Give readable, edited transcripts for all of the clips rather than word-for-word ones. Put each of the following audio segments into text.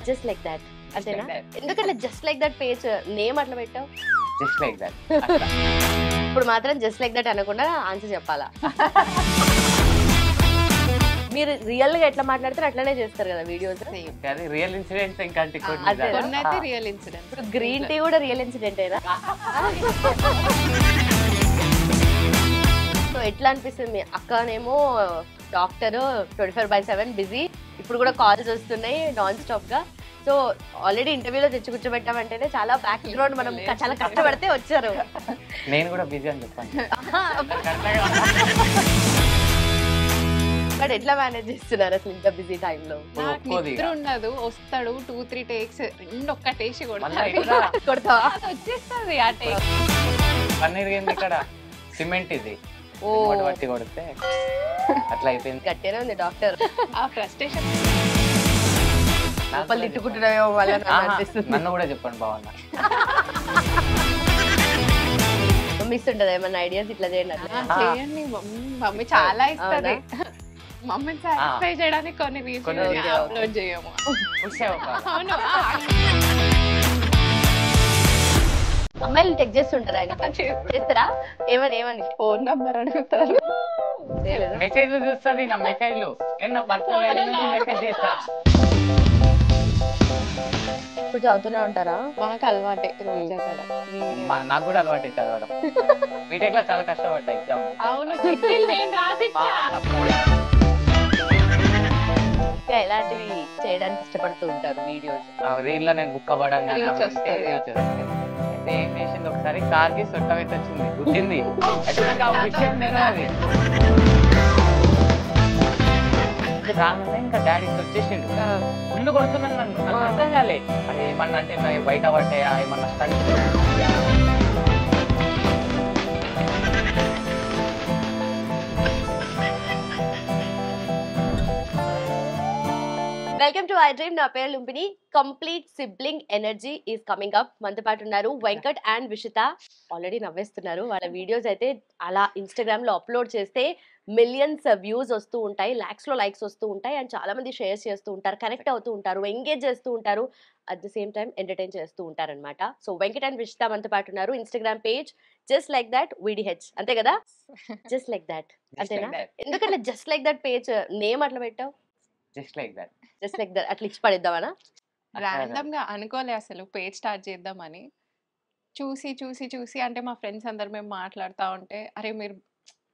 Just like that అంతేనా? ఎందుకంటే just like that page name అట్లా పెట్టావు? Just like that. ఇప్పుడు మాత్రం జస్ట్ లైక్ దట్ అనకుండా ఆన్సర్ చెప్పాలా? మీరు రియల్ గా ఎట్లా మాట్లాడితే అట్లనే చేస్తారు కదా వీడియోస్. అది రియల్ ఇన్సిడెంట్స్ ఇంకంటే కొన్నైతే రియల్ ఇన్సిడెంట్. ఇప్పుడు గ్రీన్ టీ కూడా రియల్ ఇన్సిడెంట్ అయినా. సో ఎట్లా అనిపిస్తుంది? మీ అక్కనేమో డాక్టర్ 24/7 బిజీ, ఇప్పుడు కూడా కాల్స్ వస్తున్నాయి నాన్ స్టాప్ గా. సో ఆల్రెడీ ఇంటర్వ్యూలో తెచ్చి కూర్చోబెట్టామంటేనే చాలా బ్యాక్ గ్రౌండ్ మనం చాలా కష్టపడితే వచ్చారు. నేను కూడా బిజీ అని చెప్పాను. బట్ ఎట్లా మేనేజ్ చేస్తున్నారు అసలు ఇంత బిజీ టైంలో? నాకు నిద్ర ఉండదు, వస్తాడు 2-3 టేక్స్, ఒక్క టేస్ట్ కొడతావా? వచ్చేస్తుంది ఆ టేక్. పన్నీర్ ఏంది ఇక్కడ, సిమెంట్ ఇది బట్టి కొడితే అట్లా అయిపోయింది. గట్టిగానే ఉంది డాక్టర్. ఆ ఫ్రస్ట్రేషన్ తిట్టుకుంటున్నాయో వాళ్ళని అనిపిస్తుంది. నన్ను కూడా చెప్పండి బాగున్నా. మిస్ ఉంటది ఏమన్నా ఐడియాస్ ఇట్లా చేయండి చేయండి. మమ్మీ చాలా ఇస్తుంది. మమ్మీని సాటిస్ఫై చేయడానికి కొన్ని రీల్స్ అప్లోడ్ చేయము. అవును, అమ్మాయిలు టెక్ చేస్తుంటారా? చేస్తారా? ఏమని ఏమని ఫోన్ నంబర్ అడుగుతారు. మెసేజ్ చూస్తుంది నా మెసేజ్లు. మెసేజ్ చేస్తా. ఇప్పుడు చదువుతూనే ఉంటారా? మాకు అలవాటే రోజు. నాకు కూడా అలవాటు చదవడం. బీటెక్ లో చాలా కష్టపడ్డా ఎగ్జామ్. అవును, ఎలాంటివి చేయడానికి ఇష్టపడుతూ ఉంటారు వీడియోస్? రీల్ లో నేను బుక్ అవ్వడం ఏం చేసింది, ఒకసారి కార్ కి సొట్ట పెట్టి వచ్చింది, గుర్తింది. ఇంకా డాడీ వచ్చేసిండు, ఫుల్ కొడుతున్నాను నన్ను. నాకు అర్థం కాలే అది ఏమన్నా అంటే బయట పడ్డాయా ఏమన్నా stunt. Welcome to I dream. నా పేరు Lumpini. Complete sibling energy is coming up. మనతో పాటు ఉన్నారు వెంకట్ అండ్ విషిత. ఆల్రెడీ నవ్వేస్తున్నారు. వాళ్ళ వీడియోస్ అయితే అలా ఇన్స్టాగ్రామ్ లో అప్లోడ్ చేస్తే మిలియన్స్ వ్యూస్ వస్తూ ఉంటాయి, లాక్స్ లో లైక్స్ వస్తూ ఉంటాయి, అండ్ చాలా మంది షేర్స్ చేస్తూ ఉంటారు, కనెక్ట్ అవుతూ ఉంటారు, ఎంగేజ్ చేస్తూ ఉంటారు, at the same time entertain చేస్తూ ఉంటారు అనమాట. సో వెంకట్ అండ్ విషిత మనతో పాటు ఉన్నారు. Instagram page just like that VDH, అంతే కదా? జస్ట్ లైక్ దట్ అంతేనా? ఎందుకంటే just like that page name అట్లా పెట్టావు? Just like that. Just like that అట్లా ఇచ్చి పడేద్దామనా? ర్యాండమ్ గా అనుకోలే అసలు పేజ్ స్టార్ట్ చేద్దామని. చూసి చూసి చూసి అంటే మా ఫ్రెండ్స్ అందరు మేము మాట్లాడుతూ ఉంటే, అరే మీరు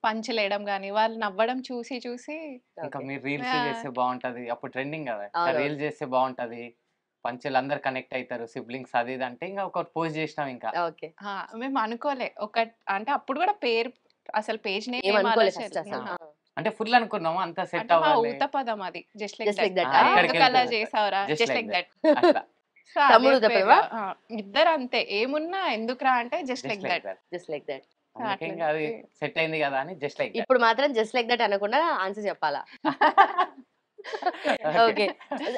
పంచలేయడం కానీ వాళ్ళు నవ్వడం చూసి చూసి ఇంకా మీరు రీల్స్ చేస్తే బాగుంటది, అప్పుడు ట్రెండింగ్ కదా, రీల్స్ చేస్తే బాగుంటది, పంచులు అందరు కనెక్ట్ అవుతారు సిబ్లింగ్స్ అది ఇది అంటే ఇంకా ఒక పోస్ట్ చేసినాం. ఇంకా మేము అనుకోలే ఒక అంటే అప్పుడు కూడా పేరు అసలు పేజ్ అంటే ఫుల్ అనుకున్నాము, అంత సెట్ అవ్వాలి. ఊత పదం అది జస్ట్ Just like that. అలా చేసావరా జస్ట్ లైక్ దట్. ఇద్దరు అంతే, ఏమున్నా ఎందుకురా అంటే just like that. Just like that అది సెట్ అయింది కదా అని జస్ట్ లైక్. ఇప్పుడు మాత్రం జస్ట్ లైక్ దట్ అనకుండా ఆన్సర్ చెప్పాలా? ఓకే.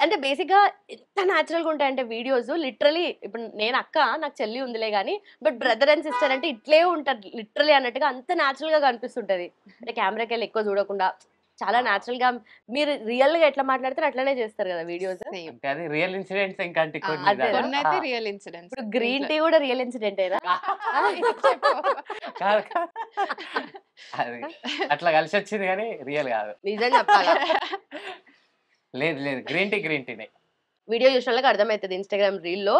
అంటే బేసిక్ గా ఎంత న్యాచురల్ గా ఉంటాయంటే వీడియోస్. లిటరలీ ఇప్పుడు నేను అక్క, నాకు చెల్లి ఉందిలే గానీ, బట్ బ్రదర్ అండ్ సిస్టర్ అంటే ఇట్లే ఉంటారు లిటరలీ అన్నట్టుగా, అంత న్యాచురల్ గా కనిపిస్తుంటది. అంటే కెమెరాకి వెళ్ళి ఎక్కువ చూడకుండా చాలా న్యాచురల్ గా మీరు రియల్ గా ఎట్లా మాట్లాడితే అట్లనే చేస్తారు కదా వీడియోస్. అది రియల్ ఇన్సిడెంట్స్ ఇంకంటే రియల్ ఇన్సిడెంట్స్. ఇప్పుడు గ్రీన్ టీ కూడా రియల్ ఇన్సిడెంట్ అయినా? అది అట్లా కలిసి వచ్చింది కానీ రియల్ కాదు. నిజం చెప్పాలా? లేదు లేదు, గ్రీన్ టీనే. వీడియో చూసిన వాళ్ళకి అర్థమవుతుంది. ఇన్స్టాగ్రామ్ రీల్ లో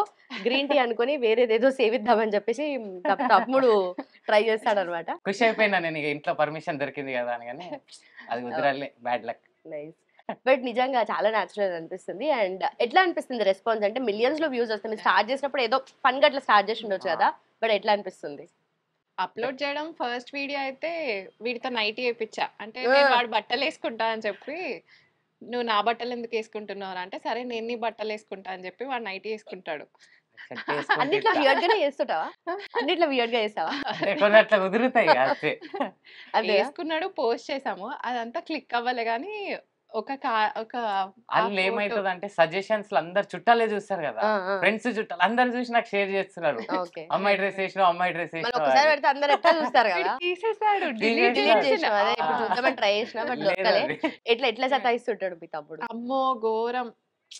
గ్రీన్ టీ అనుకుని వేరేదేదో సేవిద్దామని చెప్పేసి తమ్ముడు ట్రై చేస్తాడు అనమాట. ఖుషి అయిపోయినా నేను, ఇంట్లో పర్మిషన్ దొరికింది కదా అని, కానీ అది కుదరలే, బ్యాడ్ లక్. నైస్. బట్ నిజంగా చాలా న్యాచురల్ అనిపిస్తుంది. అండ్ ఎట్లా అనిపిస్తుంది రెస్పాన్స్? అంటే మిలియన్స్ లో వ్యూస్ వస్తుంది. స్టార్ట్ చేసినప్పుడు ఏదో ఫన్ గా అట్లా స్టార్ట్ చేసి ఉండొచ్చు కదా, బట్ ఎట్లా అనిపిస్తుంది? అప్లోడ్ చేయడం ఫస్ట్ వీడియో అయితే వీడితో నైట్ వేయించా. అంటే వాడు బట్టలు వేసుకుంటా అని చెప్పి, నువ్వు నా బట్టలు ఎందుకు వేసుకుంటున్నావు అంటే, సరే నేను నీ బట్టలు వేసుకుంటా అని చెప్పి వాడు నైట్ వేసుకుంటాడు. అన్నిట్లో వియర్డ్ గానే చేస్తుంటావా? అన్నిట్లో వియర్డ్ గా చేస్తావా? అట్లా కుదురుతాయి. అది వేసుకున్నాడు, పోస్ట్ చేసాము, అదంతా క్లిక్ అవ్వలే. కానీ అందులో ఏమైతుంది అంటే సజెషన్స్ లో అందరు చుట్టాలే చూస్తారు కదా, ఫ్రెండ్స్ చుట్టాలు అందరు చూసి నాకు షేర్ చేస్తున్నారు, అమ్మాయి డ్రెస్ వేసినావు, అమ్మాయి డ్రెస్ వేసినావు. తీసేసాడు, ట్రై చేసినా బట్ ఎట్లా సతాయిస్తుంటాడు మీ తమ్ముడు? అమ్మో ఘోరం.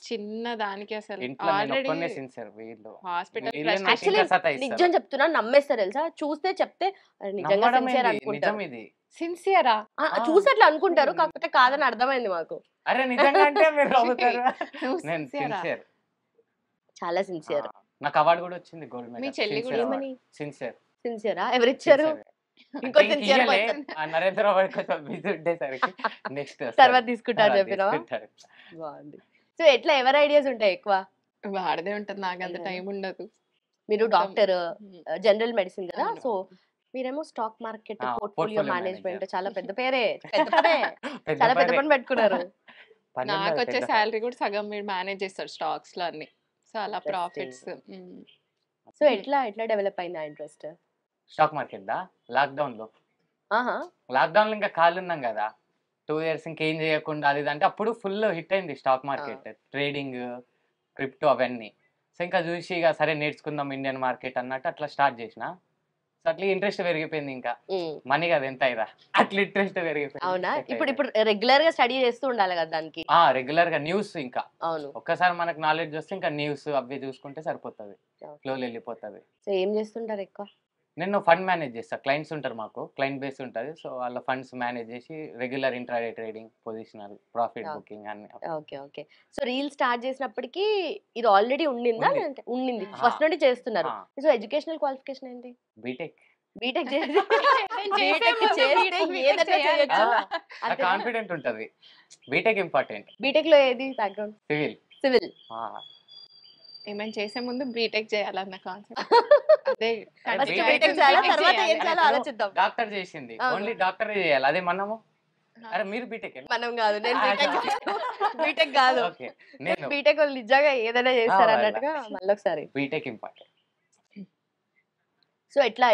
చిన్న దానికి అసలు ఇంట్లో నేను ఆల్రెడీ ఒక్కనే సిన్సియర్, వీళ్ళు హాస్పిటల్ వీళ్ళే నాకు Actually, ఇంకా సతాయిస్తారు. నిజం చెప్తున్నా నమ్మేస్తారు తెలుసా, చూస్తే చెప్తే "అరే, నిజంగా నమ్మడం సిన్సియర్ ఏంది? నిజం అనుకుంటారు. ఇది. సిన్సియరా చూసి అట్లా అనుకుంటారు, కాకపోతే కాదని అర్థమైంది మాకు. అరే నిజంగా అంటే మీరు నవ్వుతారు. నువ్వు నేను సిన్సియరా సిన్సియర్. చాలా సిన్సియర్. నాకు అవార్డు కూడా వచ్చింది గోల్డ్ మీ మెడల్. చెల్లి కూడా ఏమని? సిన్సియర్. సిన్సియరా? ఎవరిచ్చారు? ఇంకో సిన్సియర్ నరేంద్ర వాడి కొంచెం బిజీ ఉండేసరికి నెక్స్ట్ తర్వాత తీసుకుంటా అని చెప్పినావా? బాగుంది. సో ఎట్లా ఎవరి ఐడియాస్ ఉంటాయి ఎక్కువ? వాడదే ఉంటది, నాకు అంత అయ్యో. టైం ఉండదు. మీరు డాక్టర్, జనరల్ మెడిసిన్ కదా, అవును. సో మీరేమో స్టాక్ మార్కెట్, ఆ, పోర్ట్ఫోలియో portfolio మేనేజ్మెంట్, manager. చాలా పెద్ద పేరే, పెద్ద పనే, చాలా పెద్ద పని పెట్టుకున్నారు. నాకు వచ్చే శాలరీ కూడా సగం మీరు మేనేజ్ చేస్తారు స్టాక్స్ లో అన్ని. సో అలా Interesting. ప్రాఫిట్స్. సో ఎట్లా డెవలప్ అయింది ఆ ఇంట్రెస్ట్? స్టాక్ మార్కెట్ దా లాక్డౌన్ లో ఆహా, లాక్డౌన్ లో ఇంకా ఖాళీ ఉన్నాం కదా 2 years ఇంకేం చేయకుండా అది ఇది అంటే అప్పుడు ఫుల్ హిట్ అయింది స్టాక్ మార్కెట్, ట్రేడింగ్, క్రిప్టో అవన్నీ. సో ఇంకా చూసి ఇక సరే నేర్చుకుందాం ఇండియన్ మార్కెట్ అన్నట్టు అట్లా స్టార్ట్ చేసిన. సో అట్లా ఇంట్రెస్ట్ పెరిగిపోయింది. ఇంకా మనీ కదా ఎంత అయిరా అట్లా ఇంట్రెస్ట్ పెరిగిపోయింది. అవునా? ఇప్పుడు రెగ్యులర్ గా స్టడీ చేస్తూ ఉండాలి కదా దానికి. రెగ్యులర్ గా న్యూస్, ఇంకా అవును. ఒక్కసారి మనకు నాలెడ్జ్ వస్తే ఇంకా న్యూస్ అవి చూసుకుంటే సరిపోతుంది, Okay. ఫ్లో వెళ్ళిపోతుంది. సో ఏం చేస్తుంటారు ఎక్కువ? నేను ఫండ్ మేనేజ్ చేస్తా. క్లయింట్స్ ఉంటారు మాకు, క్లయింట్ బేస్ ఉంటుంది. సో వాళ్ళ ఫండ్స్ మేనేజ్ చేసి regular intraday trading, positional, profit Okay. Booking అన్ని. Okay okay. So reel start చేసినప్పటికీ ఇది ఆల్రెడీ ఉండిందా? ఉంది. లేదంటే ఉండింది, ఆ. ఫస్ట్ నుండి చేస్తున్నారు. ఆ. సో ఎడ్యుకేషనల్ క్వాలిఫికేషన్ ఏంటి? బీటెక్. బీటెక్ చేసి ఏదైనా చేయొచ్చు. అంతేనా? కాన్ఫిడెంట్ ఉంటది. BTech important. బీటెక్ లో ఏది బ్యాక్గ్రౌండ్? సివిల్. సివిల్. ఏమైనా చేసే ముందు బీటెక్ చేయాలన్న కాన్సెప్ట్ అదే. ఫస్ట్ BTech బీటెక్ చేయాలా, BTech తర్వాత ఏం చేయాలి. చేయాలో ఆలోచిద్దాం. డాక్టర్ చేసింది, అవును. ఓన్లీ డాక్టర్ చేయాలి. అదే మనము అరే మీరు బీటెక్ మనం కాదు, నేను బీటెక్ కాదు. ఓకే, నేను బీటెక్ వాళ్ళు నిజంగా ఏదైనా చేస్తారు వాళ్ళ. అన్నట్టుగా మళ్ళీ ఒకసారి. BTech important. సో ఎట్లా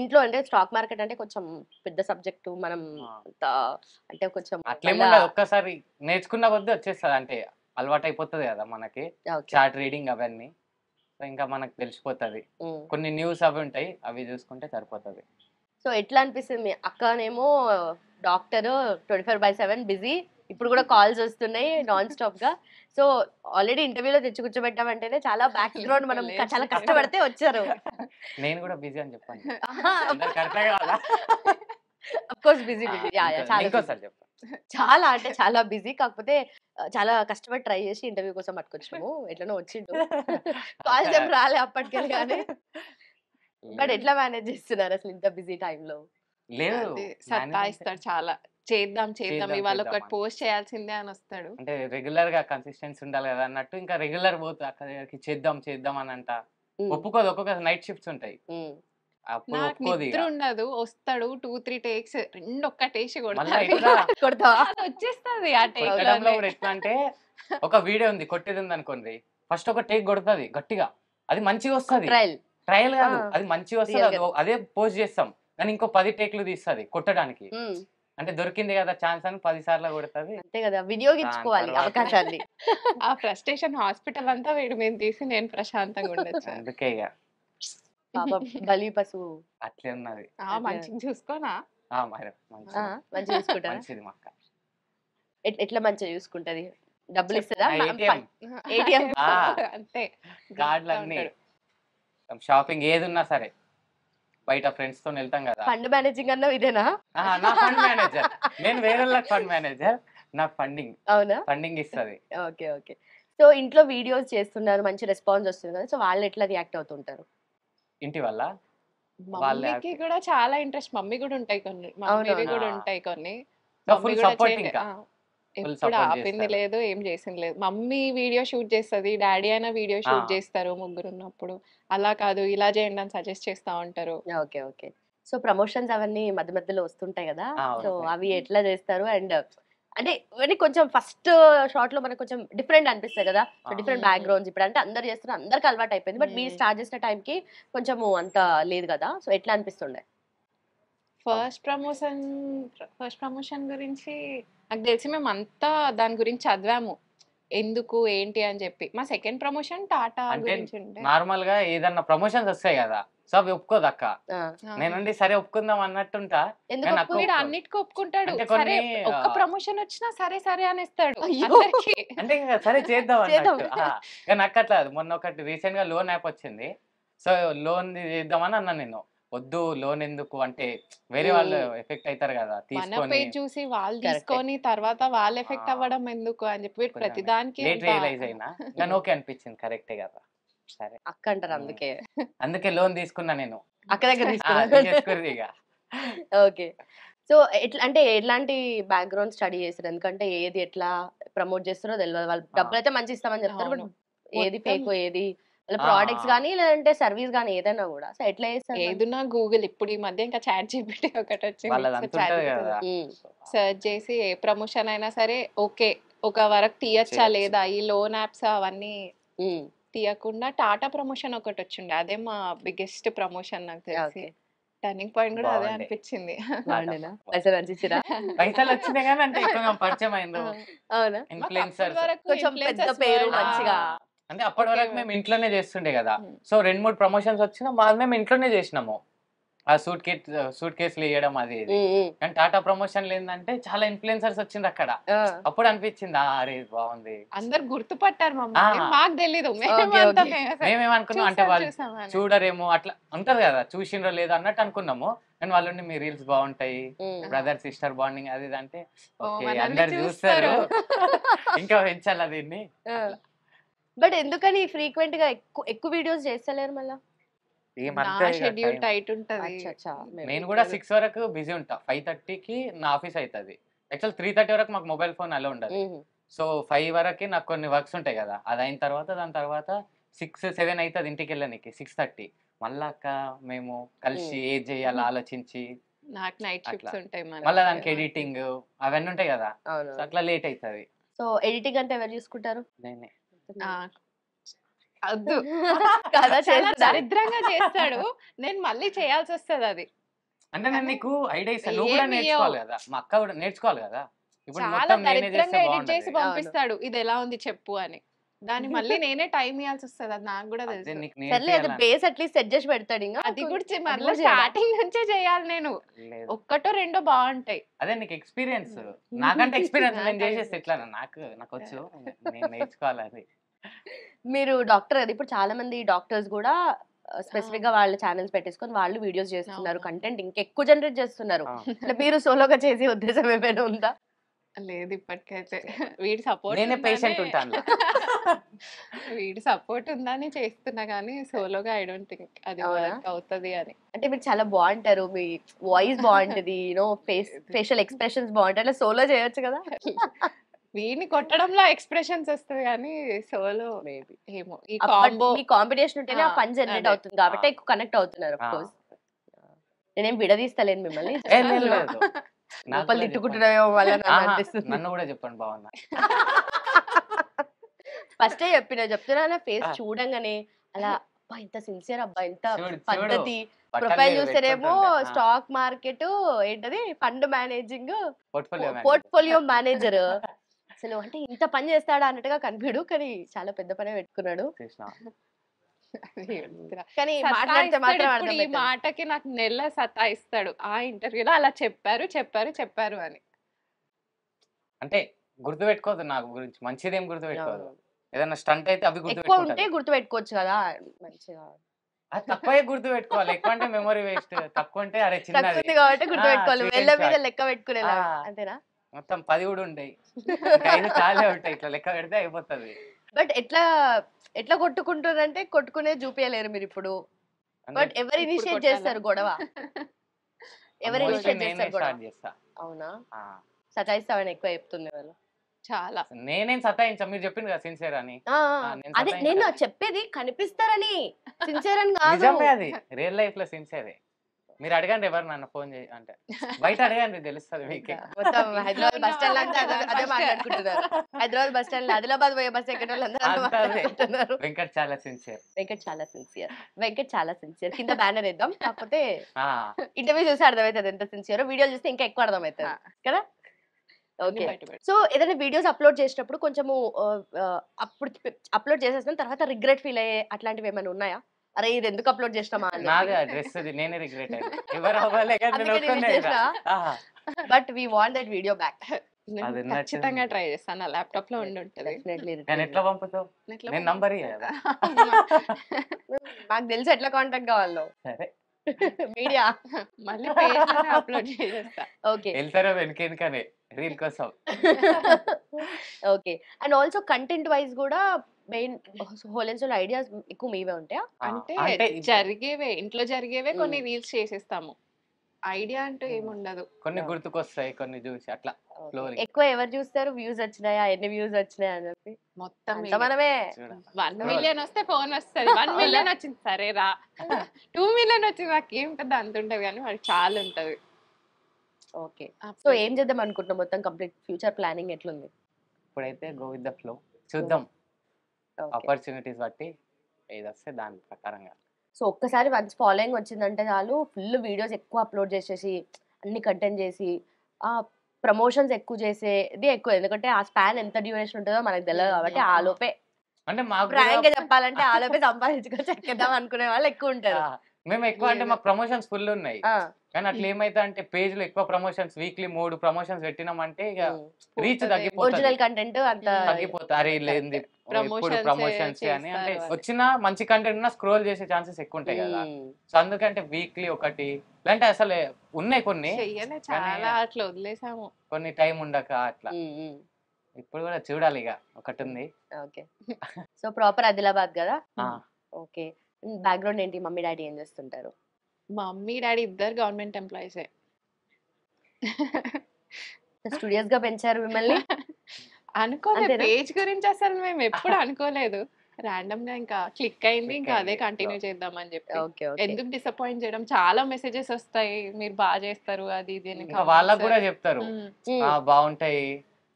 ఇంట్లో అంటే స్టాక్ మార్కెట్ అంటే కొంచెం పెద్ద సబ్జెక్టు, మనం అంత అంటే కొంచెం అట్లేముండదు, ఒక్కసారి నేర్చుకున్న కొద్దీ వచ్చేస్తుంది. అంటే అలవాటు అయిపోతుంది కదా మనకి, చార్ట్ రీడింగ్ అవన్నీ. సో ఇంకా మనకు తెలిసిపోతుంది. కొన్ని న్యూస్ అవి ఉంటాయి, అవి చూసుకుంటే సరిపోతుంది. సో ఎట్లా అనిపిస్తుంది? మీ అక్కనేమో డాక్టర్, 24/7 బిజీ, ఇప్పుడు కూడా కాల్స్ వస్తున్నాయి నాన్ స్టాప్ గా. సో ఆల్రెడీ ఇంటర్వ్యూలో తెచ్చి కూర్చోబెట్టామంటేనే చాలా బ్యాక్ గ్రౌండ్, మనం చాలా కష్టపడితే వచ్చారు. నేను కూడా బిజీ అని చెప్పాను. అందరికి అర్థం కావాలా? అఫ్ కోర్స్ బిజీ చాలా ఇంకోసారి చెప్పాను. చాలా అంటే చాలా బిజీ, కాకపోతే చాలా కష్టపడి ట్రై చేసి ఇంటర్వ్యూ కోసం పట్టుకొచ్చాము. ఎట్లనో వచ్చిండు, కాల్స్ ఏం రాలే అప్పటికెళ్ళి కానీ. బట్ ఎట్లా మేనేజ్ చేస్తున్నారు అసలు ఇంత బిజీ టైంలో? లేదు, సతాయిస్తాడు చాలా. చేద్దాం చేద్దాం, ఇవాళ చేద్దాం ఒకటి అని. పోస్ట్ చేయాల్సిందే అని వస్తాడు. అంటే రెగ్యులర్ గా కన్సిస్టెన్సీ ఉండాలి కదా అన్నట్టు, ఇంకా రెగ్యులర్ పోతా అక్కడ దగ్గరికి చేద్దాం అని అంట. ఒప్పుకోదు. ఒక్కొక్క నైట్ షిఫ్ట్స్ ఉంటాయి, అప్పుడు నాకు ఒప్పుకోదు. నిద్ర ఉండదు, వస్తాడు 2-3 టేక్స్, రెండు ఒక్కటేసి మళ్ళీ ఇట్లా కొడతావా? వచ్చేస్తుంది ఆ టేక్ కొట్టడంలో కూడా ఎట్లా అంటే, ఒక వీడియో ఉంది కొట్టేది ఉంది అనుకోండి, ఫస్ట్ ఒక టేక్ కొడుతుంది గట్టిగా, అది మంచిగా వస్తుంది. ట్రయల్ కాదు, అది మంచిగా వస్తుంది, అదే పోస్ట్ చేస్తాం. కానీ ఇంకో 10 టేక్లు తీస్తుంది కొట్టడానికి. అంటే దొరికింది కదా ఛాన్స్ అని 10 సార్లు కొడుతుంది. అంతే కదా, వినియోగించుకోవాలి దాని తర్వాత అవకాశాన్ని. ఆ ఫ్రస్ట్రేషన్ హాస్పిటల్ అంతా వీడి మీద తీసి నేను ప్రశాంతంగా ఉండొచ్చు. అందుకే ఇక పాపం బలి పశువు. అట్లే ఉన్నది. మంచిగా చూసుకోనా? మరి మంచిగా చూసుకుంటా. మంచిది మా అక్క. ఎట్లా మంచిగా చూసుకుంటది? డబ్బులు ఇస్తుందా? ATM. ATM. అంతే. కార్డులు అన్ని, షాపింగ్ ఏది ఉన్నా సరే, బయట ఫ్రెండ్స్ తో వెళ్తాం కదా. ఫండ్ మేనేజింగ్ అన్నా ఇదేనా? నా ఫండ్ మేనేజర్, నేను వేరే ఫండ్ మేనేజర్, నాకు అవునా? ఫండింగ్ ఇస్తుంది. Okay okay. సో ఇంట్లో వీడియోస్ చేస్తున్నారు, మంచి రెస్పాన్స్ వస్తుంది కదా, సో వాళ్ళు ఎట్లా రియాక్ట్ అవుతుంటారు? ఇంటి వల్ల మమ్మీకి కూడా చాలా ఇంట్రెస్ట్. మమ్మీ కూడా ఉంటాయి కొన్ని, మమ్మీవి కూడా ఉంటాయి కొన్ని. ఫుల్ సపోర్ట్, ఇంకా ఎప్పుడు ఆపింది లేదు, ఏం చేసింది లేదు. మమ్మీ వీడియో షూట్ చేస్తుంది, డాడీ అయినా వీడియో షూట్ చేస్తారు ముగ్గురు ఉన్నప్పుడు. అలా కాదు ఇలా చేయండి అని సజెస్ట్ చేస్తా ఉంటారు. Okay okay. సో ప్రమోషన్స్ అవన్నీ మధ్య మధ్యలో వస్తుంటాయి కదా, సో వస్తాయి. అవి ఎట్లా చేస్తారు? అండ్ అంటే ఇవన్నీ కొంచెం ఫస్ట్ షార్ట్ లో మనకు కొంచెం డిఫరెంట్ అనిపిస్తాయి కదా, డిఫరెంట్ బ్యాక్గ్రౌండ్స్. ఇప్పుడు అంటే అందరు చేస్తున్నారు, అందరికి అలవాటు అయిపోయింది. బట్ మీరు స్టార్ట్ చేసిన టైంకి కొంచెం అంత లేదు కదా, సో ఎట్లా అనిపిస్తుండే? ఫస్ట్ ప్రమోషన్ గురించి నాకు తెలిసి మేము అంతా దాని గురించి చదివాము, ఎందుకు ఏంటి అని చెప్పి. మా సెకండ్ ప్రమోషన్ టాటా అంటే గురించి ఉండే. నార్మల్ గా ఏదన్నా ప్రమోషన్స్ వస్తాయి కదా, సో అవి ఒప్పుకోదు అక్క. ఆ. నేనుండి సరే ఒప్పుకుందాం అన్నట్టుంటా. ఎందుకు కానీ అక్క ఒప్పుకోరు? వీడు ఒప్పుకోదు. అన్నిటికీ ఒప్పుకుంటాడు. అంటే సరే కొన్ని ఒక్క ప్రమోషన్ వచ్చినా సరే సరే అనేస్తాడు అయ్యో. అందరికి. అంటే ఇంకా సరే చేద్దాం చేద్దాం. అన్నట్టు. కానీ అక్క అట్లా మొన్న ఒకటి రీసెంట్ గా లోన్ యాప్ వచ్చింది. సో లోన్ చేద్దామని అన్నా నేను. వద్దు లోన్ ఎందుకు అంటే వేరే వాళ్ళు ఎఫెక్ట్ అవుతారు కదా మన తీసుకొని. పేజ్ చూసి వాళ్ళు Correct. తీసుకొని తర్వాత వాళ్ళు ఎఫెక్ట్ ఆ. అవ్వడం ఎందుకు అని చెప్పి వీడు ప్రతి దానికి లేట్ రియలైజ్ అయినా కానీ ఓకే అనిపించింది కరెక్టే కదా. సరే అక్క అంటారు అందుకే. అందుకే లోన్ తీసుకున్నా నేను. అక్క దగ్గర ఆ, తీసుకున్నారు. తీసేసుకుర్రు ఇక. ఓకే. సో ఎట్లా అంటే ఎట్లాంటి బ్యాక్గ్రౌండ్ స్టడీ చేస్తారు? ఎందుకంటే ఏది ఎట్లా ప్రమోట్ చేస్తారో తెలియదు. వాళ్ళు డబ్బులు అయితే మంచి ఇస్తామని చెప్తారు. బట్ అవును. ఏది మొత్తం ఫేక్ ఏది వాళ్ళ ఆ. ప్రోడక్ట్స్ కానీ లేదంటే సర్వీస్ కానీ ఏదైనా కూడా. సో ఎట్లా చేస్తారు? ఏదున్నా గూగుల్ ఇప్పుడు ఈ మధ్య ఇంకా చాట్ జీపీటీ ఒకటి వాళ్ళది వచ్చింది. అంత ఉంటది కదా. సెర్చ్ చేసి ఏ ప్రమోషన్ అయినా సరే ఓకే ఒక వరకు తీయచ్చా చేయొచ్చు. లేదా ఈ లోన్ యాప్స్ అవన్నీ తీయకుండా టాటా ప్రమోషన్ ఒకటి వచ్చిండే. అదే మా బిగ్గెస్ట్ ప్రమోషన్ నాకు తెలిసి. ఓకే. టర్నింగ్ పాయింట్ కూడా అదే బాగుండే. అనిపించింది. బాగుండేనా? పైసలు మంచిచ్చిరా? పైసలు వచ్చినాయి కానీ అంటే ఎక్కువ పరిచయం అయింది అవునా? ఇన్ఫ్లుయెన్సర్స్. కొంచెం పెద్ద పేరు మంచిగా. అంటే అప్పటి ఓకే. వరకు మేము ఇంట్లోనే చేస్తుండే కదా. ఉమ్. సో 2-3 ప్రమోషన్స్ వచ్చినా మాది మేము ఇంట్లోనే చేసినాము. ఆ సూట్ కేసులు ఇవ్వడం అది ఇది. కానీ టాటా ప్రమోషన్లు ఏంటంటే చాలా ఇన్ఫ్లుయెన్సర్స్ వచ్చింది అక్కడ. అప్పుడు అనిపించింది అరే ఇది బాగుంది. అందరు గుర్తుపట్టారు మమ్మల్ని. ఆ. మాకు తెలీదు ఓకే, ఓకే. మేమేమనుకున్నాం అంటే వాళ్ళు చూడరేమో అట్లా ఉంటది కదా చూసిండ్రో లేదో అన్నట్టు అనుకున్నాము. కానీ వాళ్ళు ఉండి మీ రీల్స్ బాగుంటాయి బ్రదర్ సిస్టర్ బాండింగ్ అది ఇది అంటే ఓకే అందరు చూస్తారు ఇంకా పెంచాలి దీన్ని. బట్ ఎందుకని ఫ్రీక్వెంట్ గా ఎక్కువ వీడియోస్ చేస్తలేరు మళ్ళా? ఏమంతా ఇక షెడ్యూల్ time. టైట్ ఉంటది. అచ్చా, అచ్చా. నేను కూడా 6 వరకు బిజీ ఉంటా. 5:30కి నా ఆఫీస్ అవుతుంది. యాక్చువల్ 3:30 వరకు మాకు మొబైల్ ఫోన్ అలా ఉండదు. సో 5 వరకు నాకు కొన్ని వర్క్స్ ఉంటాయి కదా. అది అయిన తర్వాత దాని తర్వాత 6-7 అవుతుంది ఇంటికి వెళ్ళడానికి. 6:30 మళ్ళా అక్క మేము కలిసి ఏది చేయాలో ఆలోచించి నాకు నైట్ అట్లా. షిఫ్ట్స్ ఉంటాయి మళ్ళీ దానికి ఎడిటింగ్ అవన్నీ ఉంటాయి కదా. అవును. సో అట్లా లేట్ అవుతుంది. సో ఎడిటింగ్ అంటే ఎవరు చూసుకుంటారు? నేనే వద్దు కదా, చాలా చేస్తుందా? దరిద్రంగా చేస్తాడు. నేను మళ్ళీ చేయాల్సి వస్తుంది అది. అంటే నేను నీకు ఐడియా ఇస్తాను. నువ్వు కూడా ఏమి నేర్చుకోవాలి కదా. మా అక్క కూడా నేర్చుకోవాలి కదా. ఇప్పుడు చాలా మొత్తం నేనే దరిద్రంగా చేస్తే ఎడిట్ చేసి బాగుండదు. పంపిస్తాడు. ఇది ఎలా ఉంది చెప్పు అని. దాన్ని మళ్ళీ నేనే టైం ఇవ్వాల్సి వస్తుంది. అది నాకు కూడా అదే తెలుసు. నీకు సర్లే, అది నేర్పియాలని. బేస్ అట్లీస్ట్ సెట్ చేసి పెడతాడు. ఇంకా అది కూడా అది మళ్ళీ కూడా చేయాలా? స్టార్టింగ్ నుంచే చేయాలి నేను. లేదు. ఒక్కటో రెండో బాగుంటాయి. అదే నీకు ఎక్స్పీరియన్స్. నాకంటే ఎక్స్పీరియన్స్ నేను నాకు చేసేస్తే ఇట్లా నాకు వచ్చు. నేను నేర్చుకోవాలి అది. మీరు డాక్టర్ కదా, ఇప్పుడు చాలా మంది డాక్టర్స్ కూడా స్పెసిఫిక్ గా వాళ్ళ ఛానల్స్ పెట్టేసుకొని వాళ్ళు వీడియోస్ చేస్తున్నారు. అవును. కంటెంట్ ఇంకెక్కువ జనరేట్ చేస్తున్నారు. ఆ. అంటే మీరు సోలోగా చేసే ఉద్దేశం ఏమైనా ఉందా? లేదు ఇప్పటికైతే. వీడి సపోర్ట్ నేనే పేషెంట్ ఉంటాను. వీడి సపోర్ట్ ఉందని చేస్తున్నా కానీ సోలోగా ఐ డోంట్ థింక్ అది అవునా? వర్క్ అవుతది అని. అంటే మీరు చాలా బాగుంటారు, మీ వాయిస్ బాగుంటది, ఫేషియల్ ఎక్స్ప్రెషన్స్ బాగుంటాయి. అట్లా సోలో చేయొచ్చు కదా. వీడిని కొట్టడంలో ఎక్స్ప్రెషన్స్ వస్తుంది కానీ సోలో మేబీ ఏమో ఈ కాంబో మీ కాంపిటీషన్ ఉంటేనే ఆ ఫన్ జనరేట్ అదే. అవుతుంది కాబట్టి ఆ. ఎక్కువ కనెక్ట్ అవుతున్నారు. ఆ. ఆఫ్ కోర్స్ నేనేం విడదీస్తలేను మిమ్మల్ని. ఏ, లేదు, లేదు. నాకు లోపల కూడా తిట్టుకుంటున్నామో వల్ల నాకు ఆహా, అనిపిస్తుంది. నన్ను కూడా చెప్పండి బాగున్నా. ఫస్టే చెప్తున్నా ఫేస్ ఆ. చూడంగానే అలా అబ్బా ఇంత సిన్సియర్, అబ్బా ఇంత చూడు, పద్ధతి. బట్టలు ప్రొఫైల్ చూస్తేనేమో పెట్టుకుంటుండే. ఆ, స్టాక్ మార్కెట్ ఏంటది fund managing portfolio manager. Portfolio manager. అసలు అంటే ఇంత పని చేస్తాడా అన్నట్టుగా కనిపించడు, కానీ చాలా పెద్ద పనే పెట్టుకున్నాడు. చేసినా. కానీ మాట్లాడితే సతాయిస్తాడు. మాత్రం ఇప్పుడు ఈ అర్థం మాటకి నాకు నెల సతాయిస్తాడు. ఆ ఇంటర్వ్యూలో అలా చెప్పారు అని. అంటే గుర్తు పెట్టుకోదు నాకు గురించి మంచిదేం గుర్తు పెట్టుకోదు. ఏదైనా స్టంట్ అయితే అవి గుర్తు ఎక్కువ ఉంటే పెట్టుకుంటారు. గుర్తు పెట్టుకోవచ్చు కదా మంచిగా. అది తక్కువే గుర్తు పెట్టుకోవాలి. ఎక్కువ అంటే మెమరీ వేస్ట్. తక్కువ అంటే అరే తక్కువ చిన్నది ఉంది కాబట్టి గుర్తు ఆ, పెట్టుకోవాలి. sweet వెళ్ళ and మీద short. లెక్క పెట్టుకునేలా ఆ. అంతేనా? మొత్తం 10 కూడా ఉంటాయి. 5 చాలే ఉంటాయి. ఇట్లా లెక్క పెడితే అయిపోతుంది. బట్ ఎట్లా కొట్టుకుంటారంటే కొట్టుకునే చూపించలేరు మీరు ఇప్పుడు. బట్ ఎవరు ఇప్పుడు ఇనిషియేట్ కొట్టాలా? చేస్తారు గొడవ? ఎవరు Mostly ఇనిషియేట్ నేనే చేస్తారు గొడవ? స్టార్ట్ చేస్తా. అవునా? ఆ. సతాయిస్తామని ఎక్కువ చెప్తుంది వాళ్ళు. చాలా నేనేం సతాయించా. మీరు చెప్పింది కదా సిన్సియర్ అని. ఆ, నేను అదే సతాయించా. నేను చెప్పేది కనిపిస్తారని, సిన్సియర్ అని కాదు. నిజమే అది రియల్ లైఫ్ లో సిన్సియరే. మీరు అడగండి ఎవరు నన్ను ఫోన్ చేయి అంటే బయట అడగండి తెలుస్తుంది మీకే. మొత్తం హైదరాబాద్ బస్ స్టాండ్ అంతా అదే First. మాట్లాడుకుంటున్నారు. హైదరాబాద్ బస్ స్టాండ్ ఆదిలాబాద్ పోయే బస్ ఎక్కడ వాళ్ళందరూ అంతా అదే. మాట్లాడుకుంటున్నారు. వెంకట్ చాలా సిన్సియర్. వెంకట్ చాలా సిన్సియర్. కింద బ్యానర్ వేద్దాం. కాకపోతే ఇంటర్వ్యూ చూసి అర్థమవుతుంది ఎంత సిన్సియర్. వీడియో చూస్తే ఇంకా ఎక్కువ అర్థమవుతుంది కదా. ఓకే. సో ఏదైనా వీడియోస్ అప్లోడ్ చేసేటప్పుడు కొంచెము అప్పుడు అప్లోడ్ చేసేసిన తర్వాత రిగ్రెట్ ఫీల్ అయ్యే అట్లాంటివి ఏమైనా ఉన్నాయా? అరే ఇది ఎందుకు అప్లోడ్ చేసినామా అని నాదే డ్రెస్ నేనే రిగ్రెట్ అయ్యింది. ఎవరు అవ్వలే కానీ నేను అందుకే ఒక్కనే చేసిన but we want that video back. నేను అది నచ్చింది. ఖచ్చితంగా ట్రై చేస్తాను, నా ల్యాప్టాప్ లో ఉండి ఉంటది. నేను ఎట్లా పంపుతావు? ఎట్లా నేను నంబర్ ఇయ్యదా? మాకు తెలిసి ఎట్లా కాంటాక్ట్ కావాలో సరే మీడియా. మళ్ళీ పేజ్ అప్లోడ్ చేసేస్తా. ఓకే వెళ్తారో వెనకెనకనే రీల్ కోసం. Okay. And also content wise కూడా మెయిన్ హోలెన్స్ లో ఐడియాస్ ఎక్కువ మీవే ఉంటాయా? అంటే అంటే జరిగేవే, ఇంట్లో జరిగేవే కొన్ని రీల్స్ చేసేస్తాము. ఐడియా అంటూ ఏముండదు. కొన్ని గుర్తుకొస్తాయి, కొన్ని చూసి అట్లా flowing. ఎక్కువ ఎవరు చూస్తారు? వ్యూస్ వచ్చినాయా, ఎన్ని వ్యూస్ వచ్చినాయి అని చెప్పి మొత్తం అంత మనమే. చూడు. 1 మిలియన్ వస్తే ఫోన్ వస్తుంది. 1 మిలియన్ వచ్చింది సరే రా, 2 మిలియన్ వచ్చింది నాకు ఏం పెద్ద అంత ఉంటది కానీ వాడికి చాలా ఉంటది. ఓకే. సో ఏం చేద్దాం అనుకుంటున్నాం? మొత్తం కంప్లీట్ ఫ్యూచర్ ప్లానింగ్ ఎట్లుంది? ఇప్పుడైతే గో విత్ ద ఫ్లో, చూద్దాం ఆపర్చునిటీస్ బట్టి ఏది వస్తే దాని ప్రకారంగా. సో ఒక్కసారి వన్స్ ఫాలోయింగ్ వచ్చిందంటే చాలు ఫుల్ వీడియోస్ ఎక్కువ అప్లోడ్ చేసేసి అన్ని కంటెంట్ చేసి ఆ ప్రమోషన్స్ ఎక్కువ చేసేది ఎక్కువ, ఎందుకంటే ఆ స్పాన్ ఎంత డ్యూరేషన్ ఉంటుందో మనకు తెలియదు కాబట్టి ఆ లోపే అంటే మాకు ప్రాంక్ గా చెప్పాలంటే ఆ లోపే సంపాదించుకొని చెక్కేద్దాం అనుకునే వాళ్ళు ఎక్కువ ఉంటారు. మేము ఎక్కువ అంటే మాకు ప్రమోషన్స్ ఫుల్ ఉన్నాయి, ఆ, కానీ అట్లా ఏమైతే అంటే పేజ్ లో ఎక్కువ ప్రమోషన్స్ వీక్లీ 3 ప్రమోషన్స్ పెట్టినామంటే ఇక రీచ్ పోతది. తగ్గిపోతుంది. ఒరిజినల్ కంటెంట్ అంత తగ్గిపోతుంది. అరే లేని ఇప్పుడు Promotions ప్రమోషన్స్ అని అంటే చేస్తారు. వచ్చిన మంచి కంటెంట్ ఉన్నా స్క్రోల్ చేసే ఛాన్సెస్ ఎక్కువ ఉంటాయి కదా. సో అందుకంటే వీక్లీ ఒకటి అంటే అసలు ఉన్నాయి కొన్ని, చెయ్యలే చాలా అట్లా వదిలేసాము. కొన్ని టైం ఉండక అట్లా. ఇప్పుడు కూడా చూడాలి, ఇక ఒకటి ఉంది. ఓకే. సో ప్రాపర్ ఆదిలాబాద్ కదా? ఆ, ఓకే. బ్యాక్గ్రౌండ్ ఏంటి? మమ్మీ డాడీ ఏం చేస్తుంటారు? మమ్మీ డాడీ ఇద్దరు గవర్నమెంట్ ఎంప్లాయీసే. స్టూడియోస్ గా పెంచారు మిమ్మల్ని? అనుకోలేదు అంతేనా? పేజ్ గురించి, అసలు మేము ఎప్పుడు అనుకోలేదు. ర్యాండమ్ గా ఇంకా క్లిక్ అయింది, Click ఇంకా అదే అయింది. కంటిన్యూ చేద్దామని చెప్పి. Okay okay. ఎందుకు డిసప్పాయింట్ చేయడం, చాలా మెసేజెస్ వస్తాయి మీరు బాగా చేస్తారు అది ఇది అని ఇంకా వాళ్ళకు కూడా చెప్తారు ఆ బాగుంటాయి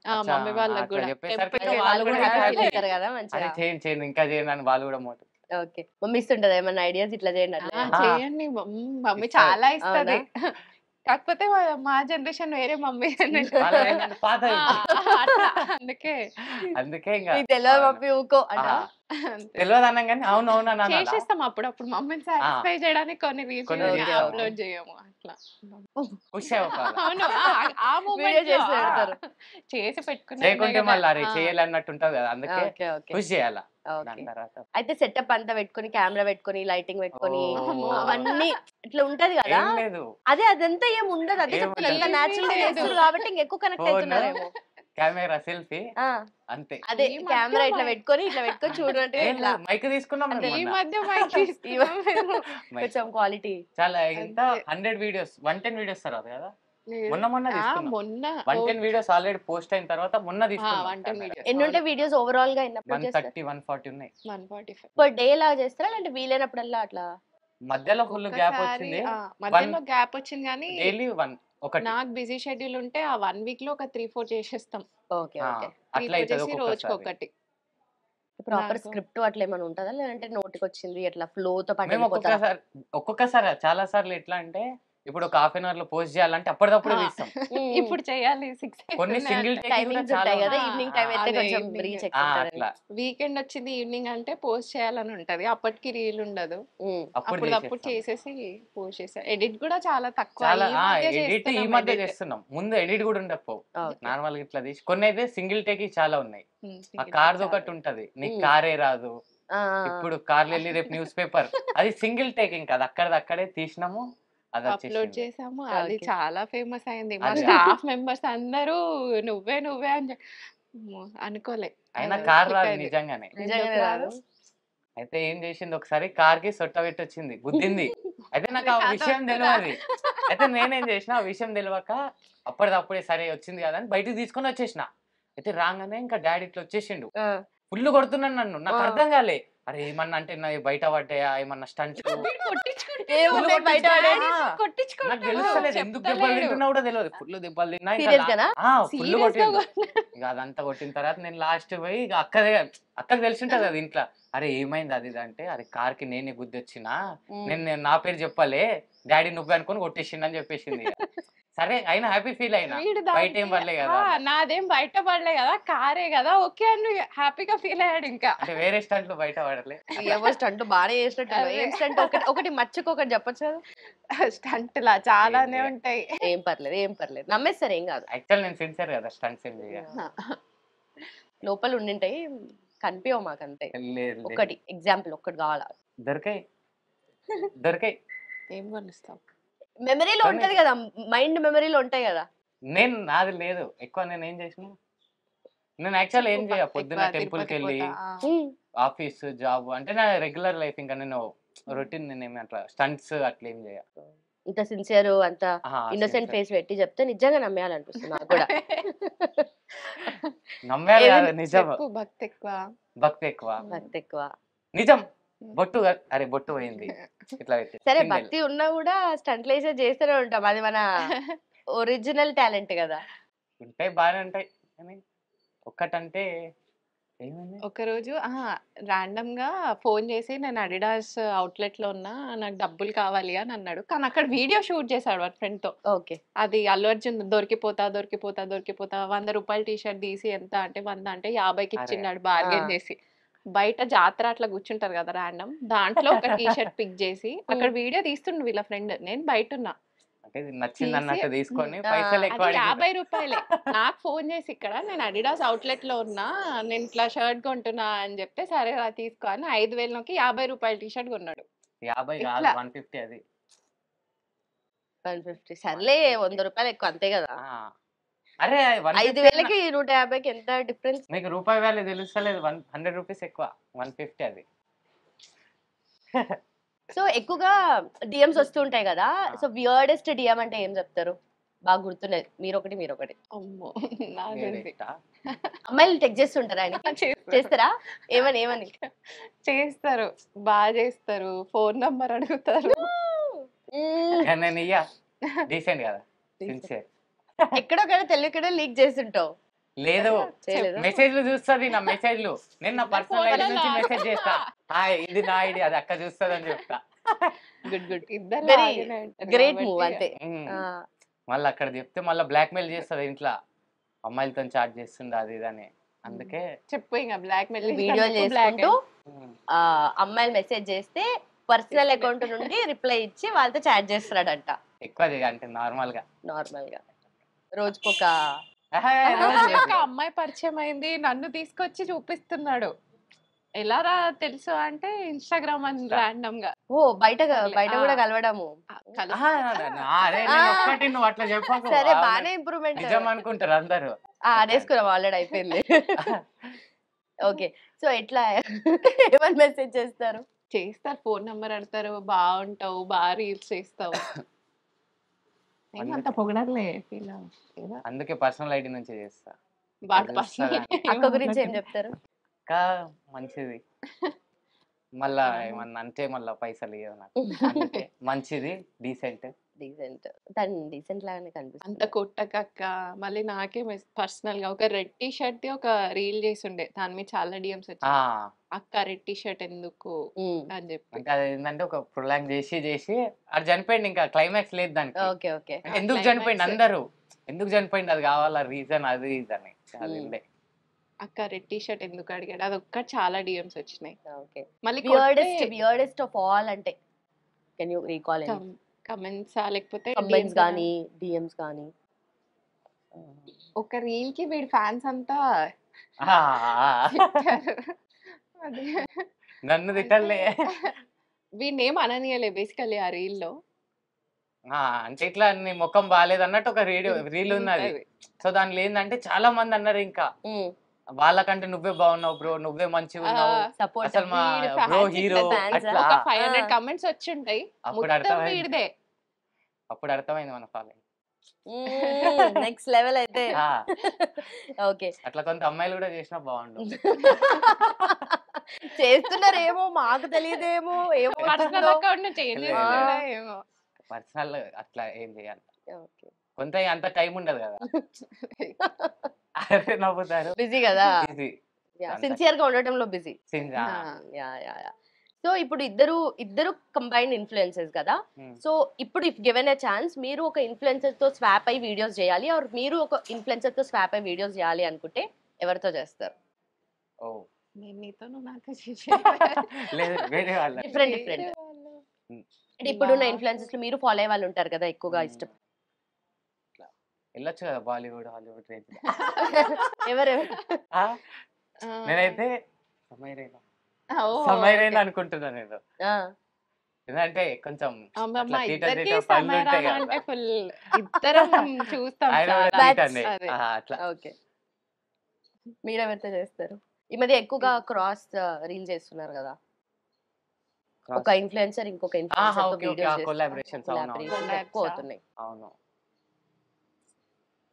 అచ్చా, మమ్మీ వాళ్ళకి అట్లా కూడా చెప్పేసరికి ఎప్పుడు వాళ్ళు కూడా happy హ్యాపీ అవుతారు. అవుతారు కదా అరే మంచిగా. చేయండి చేయండి ఇంకా చేయండి అని వాళ్ళు కూడా మోటివ్. ఓకే. మమ్మీ ఇస్తుంటదా ఏమన్నా ఐడియాస్ ఇట్లా చేయండి అట్లా? చేయండి మమ్మీ ఇస్తారు. చాలా ఇస్తది. కాకపోతే మా జనరేషన్ వేరే, మమ్మీ జనరేషన్ వాళ్ళ ఏంటంటే పాతది. అందుకే ఇంకా నీకు తెలియదు మమ్మీ ఊకో అంట. తెలియదు అన్నాం కానీ అవును అవును అని అనాలా? చేసేస్తాం అప్పుడప్పుడు మమ్మీని సాటిస్ఫై చేయడానికి కొన్ని కొన్ని రీల్స్ reels అప్లోడ్ చేయము అట్లా. ఖుషి అవ్వాలి. అవును ఆ వీడియో మూమెంట్ చేసి పెడతారు. చేసి పెట్టుకుని చేయకుంటే మళ్ళీ అరే చేయాలన్నట్టు ఉంటది కదా, అందుకే ఓకే ఓకే ఖుషి చేయాలా. ఓకే. దాని తర్వాత అయితే సెటప్ అంతా పెట్టుకొని కెమెరా పెట్టుకొని లైటింగ్ పెట్టుకొని ఓ. అవన్నీ ఇట్లా ఉంటది కదా. ఏం లేదు, అదే అదంతా ఏం ఉండదు. అదే ఏం చెప్తున్నా ఉండదు. నేచురల్ గా లేదు. చేస్తారు కాబట్టి ఇంకెక్కువ కనెక్ట్ Phone, అవుతున్నారేమో. కెమెరా సెల్ఫీ ఆ, అంతే. అదే ఈ మధ్య కెమెరా ఇట్లా మై- పెట్టుకొని చూడంటే ఏం ఇట్లా లేదు, మైక్ తీసుకున్నాం మేము ఈ మొన్న. మధ్య మైక్ తీసుకున్నాం మేము. మైక్. కొంచెం క్వాలిటీ. చాలా ఇంత అంతే. 100 వీడియోస్ 110 వీడియోస్ తర్వాత కదా, లేదు. మొన్న తీసుకున్నాం. మొన్న 110 వీడియోస్ ఆల్రెడీ పోస్ట్ అయిన తర్వాత మొన్న 110 తీసుకున్నాం. videos. ఎన్ని ఉంటాయి వీడియోస్ ఓవరాల్ గా? ఎన్ని అప్లోడ్ చేస్తారు? 130 140 ఉన్నాయి. 145. పర్ డే లాగా చేస్తారా లేదంటే వీలైనప్పుడల్లా అట్లా? మధ్యలో ఫుల్ గ్యాప్ ఒక్కసారి, వచ్చింది. మధ్యలో గ్యాప్ వచ్చింది కానీ డైలీ ఒకటి నాకు బిజీ షెడ్యూల్ ఉంటే ఆ 1 వీక్ లో ఒక 3-4 చేసేస్తాం. ఓకే ఆ, ఓకే. అట్లా 3-4 అవుతుంది చేసి రోజుకి ఒక్కొక్కసారి. ఒకటి. ప్రాపర్ నాకు- స్క్రిప్ట్ అట్లా ఏమైనా ఉంటుందా లేదంటే నోటికి వచ్చింది అట్లా ఫ్లో తో పాటు మేము వెళ్ళిపోతారా? ఒక్కొక్కసారి చాలా సార్లు ఎట్లా అంటే ఇప్పుడు ఒక హాఫ్ అన్ అవర్ లో పోస్ట్ చేయాలంటే అప్పటికప్పుడే ఆ. తీస్తాం. ఇప్పుడు చేయాలి 6 కొన్ని సింగిల్ టేక్ టైమింగ్స్ ఉంటాయి కదా, ఈవినింగ్ టైం అయితే అదే కొంచెం evening. రీచ్ ఎక్కువ ఉంటుంది. అట్లా వీకెండ్ వచ్చింది ఈవినింగ్ అంటే పోస్ట్ చేయాలని ఉంటది, అప్పటికి రీల్ ఉండదు. అప్పుడు అప్పుడు చేసేసి పోస్ట్ చేసా. ఎడిట్ కూడా చాలా తక్కువ. చాలా ఈ మధ్య ఎడిట్ ఈ చేస్తున్నాం మధ్య edit. చేస్తున్నాం, ముందు ఎడిట్ కూడా ఉండకపోవు. ఓకే. నార్మల్ గా ఇట్లా తీసి కొన్ని అయితే సింగిల్ టేక్ చాలా ఉన్నాయి. ఆ edit కార్ది చాలా. ఒకటి ఉంటది, నీకు ఉమ్. కారే రాదు, ఆ, ఇప్పుడు కార్లు వెళ్ళి రేపు న్యూస్ పేపర్, అది సింగిల్ టేకింగ్ కాదు, అక్కడే తీసినాము, అది అప్లోడ్ వచ్చేసింది. చేసాము. అది Okay. చాలా ఫేమస్ అయింది. మా అదే. స్టాఫ్ మెంబర్స్ అందరూ నువ్వే అని అనుకోలే. అయినా అది కార్ click రాదు అయింది. నిజంగానే. నిజంగానే ఎందుకు రాదు. అయితే ఏం చేసింది, ఒకసారి కార్ కి సొట్ట పెట్టి వచ్చింది, గుద్దింది. అయితే నాకు ఆ అది విషయం వస్తుందా? తెలియదు. అయితే నేనేం చేసిన, ఆ విషయం తెలియక అప్పటిదప్పుడే సరే వచ్చింది కదా అని బయటకు తీసుకొని వచ్చేసిన. అయితే రాగానే ఇంకా డాడీ ఇట్లా వచ్చేసిండు, ఆ, ఫుల్ కొడుతున్నాను నన్ను. నాకు ఆ. అర్థం కాలే, అరే ఏమన్నా అంటే నా బయట పడ్డాయా ఏమన్నా స్టంట్స్, వీడు కొట్టించుకుంటే ఏమున్నాయి బయట పడేది? నాకు కొట్టించుకుంటాడు. తెలుస్తలేదు ఎందుకు దెబ్బలు చెప్తలేడు. తింటున్నా కూడా తెలియదు. ఫుల్ దెబ్బలు తిన్నా Serious గానా? ఫుల్ Serious గా కొట్టిండు. కొట్టినా. ఇక అదంతా కొట్టిన తర్వాత నేను లాస్ట్ పోయి ఇక అక్కకి తెలిసి ఉంటది అది ఇంట్లో. అరే ఏమైంది అది ఇది అంటే, అరే కార్ కి నేనే గుద్ది వచ్చినా, ఉమ్. నేను నా పేరు చెప్పలే, డాడీ నువ్వే అనుకొని కొట్టేసిండు అని చెప్పేసింది. ఇక. సరే అయినా హ్యాపీ ఫీల్ అయినా వీడు బయట ఏం దానికి పడలే కదా అన్న. నాదేం బయట పడలే కదా, కారే కదా, ఓకే అని హ్యాపీగా ఫీల్ అయ్యాడు. ఇంకా అంటే వేరే స్టంట్లు బయట పడలే. ఎవరు స్టంట్ బాగానే చేసినట్టు అదే. ఏం స్టంట్ ఒకటి ఒకటి మచ్చుకు ఒకటి చెప్పొచ్చు కదా. స్టంట్ లా చాలానే ఏంటి? ఉంటాయి. ఏం పర్లేదు ఏం పర్లేదు నమ్మేస్తారు ఏం కాదు. యాక్చువల్ నేను సిన్సియర్ కదా స్టంట్స్ ఏం చేయ. లోపల ఉండింటాయి కనిపించవు మాకు అంతే. లేదు ఒకటి ఎగ్జాంపుల్ ఒక్కటి కావాలా? దొరికాయి దొరికాయి. ఏం కొనిస్తావు? మెమరీలో ఉంటది కదా, మైండ్ మెమరీలో ఉంటాయి కదా. నేను నాది లేదు ఎక్కువ. నేను ఏం చేసిన, నేను యాక్చువల్ ఏం చేయ పొద్దున్న ఎక్కువ టెంపుల్కి తిరుపతి వెళ్ళి పోతా. ఆఫీస్ జాబ్ అంటే నా రెగ్యులర్ లైఫ్. ఇంకా నేను రొటీన్ నేనేమి అట్లా స్టంట్స్ అట్లా ఏం చేయ. ఇంత సిన్సియర్ అంత ఇన్నోసెంట్ ఫేస్ పెట్టి చెప్తే నిజంగా నమ్మేయాలనిపిస్తుంది నాకు కూడా. నమ్మేది కాదు నిజం. చెప్పు, భక్తి ఎక్కువ. భక్తి ఎక్కువ భక్తి ఎక్కువ. నిజం. బొట్టు అరే బొట్టు పోయింది ఇట్లా పెట్టి. సరే Single. భక్తి ఉన్నా కూడా స్టంట్లు వేసే చేస్తూనే ఉంటాం, అది మన ఒరిజినల్ టాలెంట్ కదా. ఉంటాయి బాగానే ఉంటాయి కానీ ఒక్కటంటే ఏమైంది. ఒకరోజు ర్యాండమ్ గా ఫోన్ చేసి నేను అడిడాస్ అవుట్లెట్ లో ఉన్నా, నాకు డబ్బులు కావాలి అని అన్నాడు. కానీ అక్కడ వీడియో షూట్ చేశాడు వాడి ఫ్రెండ్ తో. ఓకే. అది అల్లు అర్జున్ దొరికిపోతా దొరికిపోతా దొరికిపోతా 100 రూపాయల టీ షర్ట్ తీసి ఎంత అంటే 100 అంటే 50కి ఇచ్చిన్నాడు బార్గెన్ చేసి. బయట జాతర అట్లా కూర్చుంటారు కదా ర్యాండమ్, దాంట్లో ఒక టీ షర్ట్ పిక్ చేసి అక్కడ వీడియో తీస్తుండు వీళ్ళ ఫ్రెండ్. నేను బయట ఉన్నా. అంటే ఇది నచ్చింది అన్నట్టు తీసుకొని ఆ, పైసలు అది ఎక్కువ అడిగాడు. 50 రూపాయలే. నాకు ఫోన్ చేసి ఇక్కడ నేను అడిడాస్ అవుట్లెట్ లో ఉన్నా, నేను ఇట్లా షర్ట్ కొంటున్నా అని చెప్తే సరే రా తీసుకో అని 5,000కి 50 రూపాయల టీ షర్ట్ కొన్నాడు. 50 కాదు ఇట్లా. 150 అది. 150 సర్లే 100 రూపాయలు ఎక్కువ అంతే కదా. ఆ. అరే 5,000కి 150కి ఎంత డిఫరెన్స్? మీకు రూపాయి వాల్యూ తెలుస్తలేదు. 100 రూపీస్ ఎక్కువ 150 అది. సో ఎక్కువగా డిఎమ్స్ వస్తుంటాయి కదా, సో వియర్డెస్ట్ డిఎం అంటే ఏం చెప్తారు? బాగా గుర్తున్నది మీరొకటి మీరొకటి. అమ్మో నాకు తెలిసి. అమ్మాయిలు టెక్ చేస్తుంటారా ఆయనకి? చేస్తారా? ఏమని ఏమని? చేస్తారు, బాగా చేస్తారు, ఫోన్ నంబర్ అడుగుతారు. నేను ఇయ్యా డీసెంట్ కదా సిన్సియర్. ఎక్కడో కదా తెలియకుండా లీక్ చేస్తుంటావు. లేదు చేయలేదా? మెసేజ్లు చూస్తుంది నా మెసేజ్లు. నేను నా పర్సనల్ ఐడి నుంచి ఫోన్లలో మెసేజ్ చేస్తా. హాయ్ ఇది నా ఐడి, అది అక్క చూస్తుంది అని చెప్తా. Good good. ఇద్దరు Very లాగానే ఉంటారు గ్రేట్ మూవ్ కాబట్టి. అంతే. ఉమ్. ఆ, మళ్ళీ అక్కడ చెప్తే మళ్ళీ బ్లాక్ మెయిల్ చేస్తుంది ఇంట్లో, అమ్మాయిలతో చాట్ చేస్తుంది అది ఇది అని. అందుకే చెప్పు ఇంకా బ్లాక్ మెయిల్ వీడియోలు చేసుకుంటూ ఉమ్, అమ్మాయిలు మెసేజ్ చేస్తే పర్సనల్ అకౌంట్ నుండి రిప్లై ఇచ్చి వాళ్ళతో చాట్ చేస్తున్నాడంట ఎక్కువ అంటే నార్మల్ గా. నార్మల్ గా. రోజుకొక ఆహా, రోజు ఒక లేదు. అమ్మాయి పరిచయం అయింది, నన్ను తీసుకొచ్చి చూపిస్తున్నాడు. ఎలా రా తెలుసు అంటే ఇన్స్టాగ్రామ్ అని ర్యాండమ్ గా. ఓ బయట బయట ఆ. కూడా కలవడము. ఆహా, అరే నేను ఒక్కటి నువ్వు అట్లా చెప్పకు. సరే ఆ, బానే ఇంప్రూవ్మెంట్. నిజం అనుకుంటారు అందరూ. అనేసుకున్నాం ఆల్రెడీ అయిపోయింది. ఓకే, సో ఎట్లా ఏమని మెసేజ్ చేస్తారు? చేస్తారు, ఫోన్ నెంబర్ అడతారు, బాగుంటావు, బాగా రీల్స్ చేస్తావు. ఏమంత పొగడలే ఫీల్ అందుకే పర్సనల్ ఐడి నుంచి చేస్తా. వాడు తెలుస్తుందా? అక్క గురించి ఏం చెప్తారు? ఇంకా మంచిది, మళ్ళా ఏమన్నా అంటే మళ్ళా పైసలు ఇవ్వదు నాకు. అందుకే మంచిది, డీసెంట్. డీసెంట్. తను డీసెంట్ లాగానే అంత కనిపిస్తుంది. కొట్టకక్క. మళ్ళీ నాకే పర్సనల్ గా ఒక రెడ్ టీ షర్ట్ ది ఒక రీల్ చేసి ఉండే, దాని మీద చాలా డిఎమ్స్ ఆ, వచ్చాయి. అక్క రెడ్ టీ షర్ట్ ఎందుకు అని చెప్పి. అంటే అది ఏంటంటే ఒక ప్రొలాంగ్ చేసి అది చనిపోయింది. ఇంకా క్లైమాక్స్ లేదు దానికి. Okay okay. అంటే ఎందుకు climax. చనిపోయింది అందరూ ఎందుకు చనిపోయింది అది కావాలా రీజన్, అది అని అది ఉండే. అక్క రెడ్ టీ షర్ట్ ఎందుకు అడిగాడు, అది ఒక్క చాలా డిఎమ్స్ వచ్చినాయి. ఓకే. మళ్ళీ వియర్డెస్ట్ ఆఫ్ ఆల్ అంటే can you recall any comments లేకపోతే కమెంట్స్ DMs కానీ డిఎమ్స్ కానీ? ఒక రీల్ కి వీడి ఫ్యాన్స్ అంతా ఆ, తిట్టారు. అదే. నన్ను తిట్టలే. వీడిని ఏం అననీయలే బేసికల్లీ ఆ రీల్ లో. అంటే ఇట్లా నీ ముఖం బాగాలేదు అన్నట్టు ఒక రీల్ ఉన్నది. సో దానిలో ఏంటంటే చాలా మంది అన్నారు ఇంకా వాళ్ళకంటే నువ్వే బాగున్నావు బ్రో, నువ్వే మంచిగా ఉన్నావు, సపోర్ట్. అసలు మా వీడి బ్రో fans హీరో fans అట్లా. ఒక 500 కమెంట్స్ వచ్చి ఉంటాయి, అప్పుడు మొత్తం అర్థమైంది. వీడిదే. అప్పుడు అర్థమైంది మన ఫాలోయింగ్. నెక్స్ట్ లెవెల్ అయితే. ఓకే. అట్లా కొంత అమ్మాయిలు కూడా చేసినా బాగుండు. చేస్తున్నారేమో మాకు తెలియదేమో ఏమో. పర్సనల్ అకౌంట్ చేంజ్ లేదు. చేసుకుంటా ఏమో. పర్సనల్ అట్లా ఏం చేయాలి, ఓకే. కొంత అంత టైం ఉండదు కదా. అదే నవ్వుతారు. బిజీ కదా, Busy. సిన్సియర్ గా ఉండటంలో బిజీ. Since, ఆ. Yeah yeah yeah. సో ఇప్పుడు ఇద్దరు కంబైన్డ్ ఇన్ఫ్లుయెన్సెస్ కదా. Hmm. సో ఇప్పుడు ఇఫ్ గివెన్ ఎ ఛాన్స్ మీరు ఒక ఇన్ఫ్లుయెన్సర్ తో స్వాప్ అయ్యి వీడియోస్ చేయాలి, ఆర్ మీరు ఒక ఇన్ఫ్లుయెన్సర్ తో స్వాప్ అయ్యి వీడియోస్ చేయాలి అనుకుంటే ఎవరితో చేస్తారు? ఓ నేను నీతో నువ్వు నాతో లేదు వేరే వాళ్ళ డిఫరెంట్ అంటే ఇప్పుడున్న ఇన్ఫ్లుయెన్సెస్ లో మీరు ఫాలో అయ్యే వాళ్ళు ఉంటారు కదా ఎక్కువగా ఇష్టం. వెళ్ళొచ్చు కదా బాలీవుడ్ హాలీవుడ్ రేంజ్. ఎవరెవరు? నేనైతే సమైరైనా అనుకుంటున్నా నేను. ఎందుకంటే కొంచెం అట్లా theatre theatre పనులు ఉంటాయి కదా. అంటే ఫుల్ ఇద్దరం చూస్తాం ఆయన కూడా చాలా. treat అండి. అదే. అట్లా ఓకే, మీరెవరితో చేస్తారు? ఈ మధ్య ఎక్కువగా క్రాస్ రీల్ చేస్తున్నారు కదా, ఒక ఇన్ఫ్లుయెన్సర్ ఇంకొక ఇన్ఫ్లుయెన్సర్ తో ఓకే ఓకే వీడియోస్ కొలాబరేషన్స్ అవును collaborations ఎక్కువ అవుతున్నాయి. అవును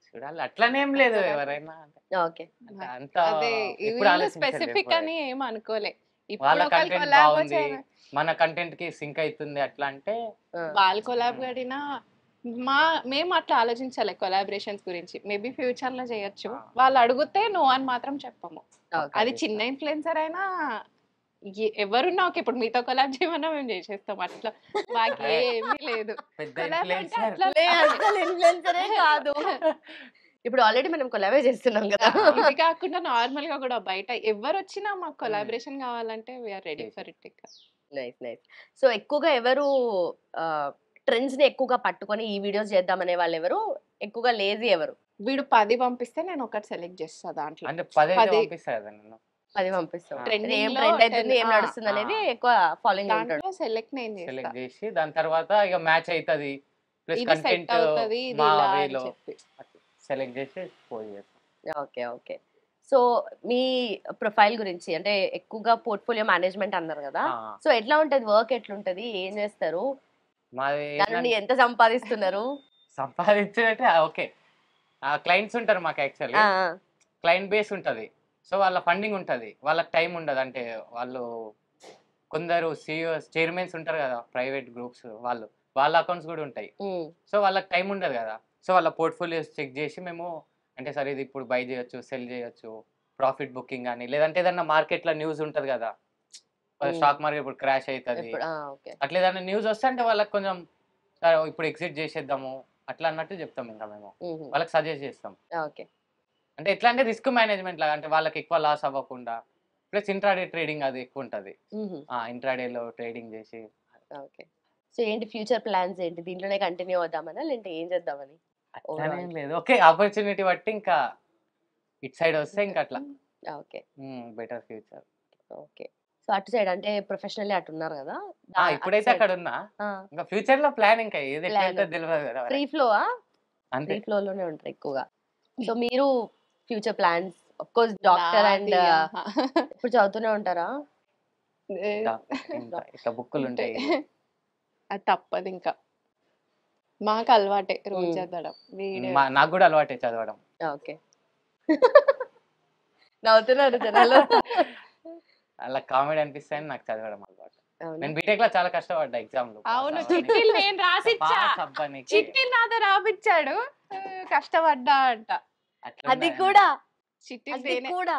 చూడాలి అట్లనేం లేదు ఎవరైనా ఓకే, అంటే అంత అదే ఎప్పుడు వీళ్ళు ఆలోచించలేదు స్పెసిఫిక్ ఎప్పుడు. అని ఏం అనుకోలే. వాళ్ళ ఇప్పుడు ఒకళ్ళు కంటెంట్ కొలాబ్ బాగుంది మన కంటెంట్ కి సింక్ అవుతుంది అట్లా అంటే వాళ్ళు కొలాబ్ కడినా మేము అట్లా ఆలోచించాలి కొలాబరేషన్స్ గురించి. మేబీ ఫ్యూచర్ లో చేయొచ్చు. వాళ్ళు అడిగితే నో అని మాత్రం చెప్పము. అది చిన్న ఇన్ఫ్లుయెన్సర్ అయినా ఎవరున్నా ఓకే, ఇప్పుడు మీతో కొలాబ్ చేయమన్నా మేము చేసేస్తాం. అట్లా మాకు ఏమీ లేదు. పెద్ద కొలాబ్ అంటే ఇన్ఫ్లుయెన్సర్ అట్లా అసలు ఇన్ఫ్లుయెన్సరే కాదు. ఇప్పుడు ఆల్రెడీ మనం కొలాబే చేస్తున్నాం కదా. ఇది కాకుండా నార్మల్ గా కూడా బయట ఎవరు వచ్చినా మాకు కొలాబరేషన్ కావాలంటే we are ready for it. Nice nice. So ఎక్కువగా ఎవరు ట్రెండ్స్ ని ఎక్కువగా పట్టుకొని ఈ వీడియోస్ చేద్దామనే వాళ్ళు ఎవరు? ఎక్కువగా లేజీ ఎవరు? వీడు 10 పంపిస్తే నేను ఒకటి సెలెక్ట్ చేస్తా దాంట్లో. అంటే 10 10 పంపిస్తారు కదా నేను 10 పంపిస్తాం. Trending ఏం లో ట్రెండ్ అవుతుంది, 10 ఏం నడుస్తుంది అనేది ఎక్కువ ఫాలోయింగ్ ఉంటాడు. దాంట్లో సెలెక్ట్ నేను చేస్తా. సెలెక్ట్ చేసి దాని తర్వాత ఇక మ్యాచ్ అవుతుంది ప్లస్ ఇది సెట్ కంటెంట్ అవుతది ఇది మా ఇలా అని వేలో చెప్పి. సెలెక్ట్ చేసి పోయి చేస్తాం. Okay okay. సో మీ ప్రొఫైల్ గురించి అంటే ఎక్కువగా పోర్ట్ఫోలియో మేనేజ్మెంట్ అన్నారు కదా. సో ఎట్లా ఉంటది వర్క్, ఎట్లుంటది, ఏం చేస్తారు, మాది దాని నుండి ఎంత సంపాదిస్తున్నారు? సంపాదించినట్టే ఓకే క్లయింట్స్ ఉంటారు మాకు యాక్చువల్లీ క్లయింట్ బేస్ ఉంటుంది. సో వాళ్ళ ఫండింగ్ ఉంటుంది, వాళ్ళకి టైం ఉండదు. అంటే వాళ్ళు కొందరు సిఇఓస్ చైర్మన్స్ ఉంటారు కదా ప్రైవేట్ గ్రూప్స్, వాళ్ళ అకౌంట్స్ కూడా ఉంటాయి. సో వాళ్ళకి టైం ఉండదు కదా. సో వాళ్ళ పోర్ట్ఫోలియోస్ చెక్ చేసి మేము అంటే సరే ఇది ఇప్పుడు బై చేయొచ్చు, సెల్ చేయొచ్చు, ప్రాఫిట్ బుకింగ్ అని, లేదంటే ఏదన్నా మార్కెట్లో న్యూస్ ఉంటుంది కదా, స్టాక్ మార్కెట్ ఇప్పుడు క్రాష్ అవుతుంది అట్లా ఏదైనా న్యూస్ వస్తే అంటే వాళ్ళకి కొంచెం సరే ఇప్పుడు ఎగ్జిట్ చేసేద్దాము అట్లా అన్నట్టు చెప్తాం. ఇంకా మేము వాళ్ళకి సజెస్ట్ చేస్తాం. ఓకే, అంటే ఎట్లా అంటే రిస్క్ మేనేజ్మెంట్ లాగా, అంటే వాళ్ళకి ఎక్కువ లాస్ అవ్వకుండా. ప్లస్ ఇంట్రాడే ట్రేడింగ్ అది ఎక్కువ ఉంటుంది. ఇంట్రాడేలో ట్రేడింగ్ చేసి. ఓకే. సో ఏంటి ఫ్యూచర్ ప్లాన్స్ ఏంటి? దీంట్లోనే కంటిన్యూ అవుదామనా లేదంటే ఏం చేద్దామని? అట్లానేం లేదు, ఓకే ఆపర్చునిటీ బట్టి ఇంకా ఇట్ సైడ్ వస్తే ఇంకా అట్లా okay better future. Okay. So అటు సైడ్ అంటే ప్రొఫెషనల్లీ అటు ఉన్నారు కదా, ఇప్పుడైతే అక్కడ ఉన్నా, ఇంకా ఫ్యూచర్ లో ప్లాన్ ఇంకా ఏది ఎట్లా వెళ్తుందో తెలియదు కదా. ఫ్రీ ఫ్లో అంతే, ఫ్రీ ఫ్లో లోనే ఉంటారు ఎక్కువగా. సో మీరు future plans of course doctor and ఇప్పుడు చదువుతూనే ఉంటారా? ఇట్లా బుక్కులు ఉంటాయి అది తప్పదు ఇంకా. మాకు అలవాటే రోజు చదవడం. నాకు కూడా అలవాటే చదవడం. ఓకే, నవ్వుతున్నారు జనాలు. అలా కామెడీ అనిపిస్తాయని నాకు చదవడం అలవాటు. నేను బీటెక్ లో చాలా కష్టపడ్డా ఎగ్జామ్ లో. అవును, చిట్టీలు నేను రాసిచ్చా, చిట్టీలు నాతో రాపిచ్చాడు, కష్టపడ్డా అంట. అది కూడా చిట్టీలు కూడా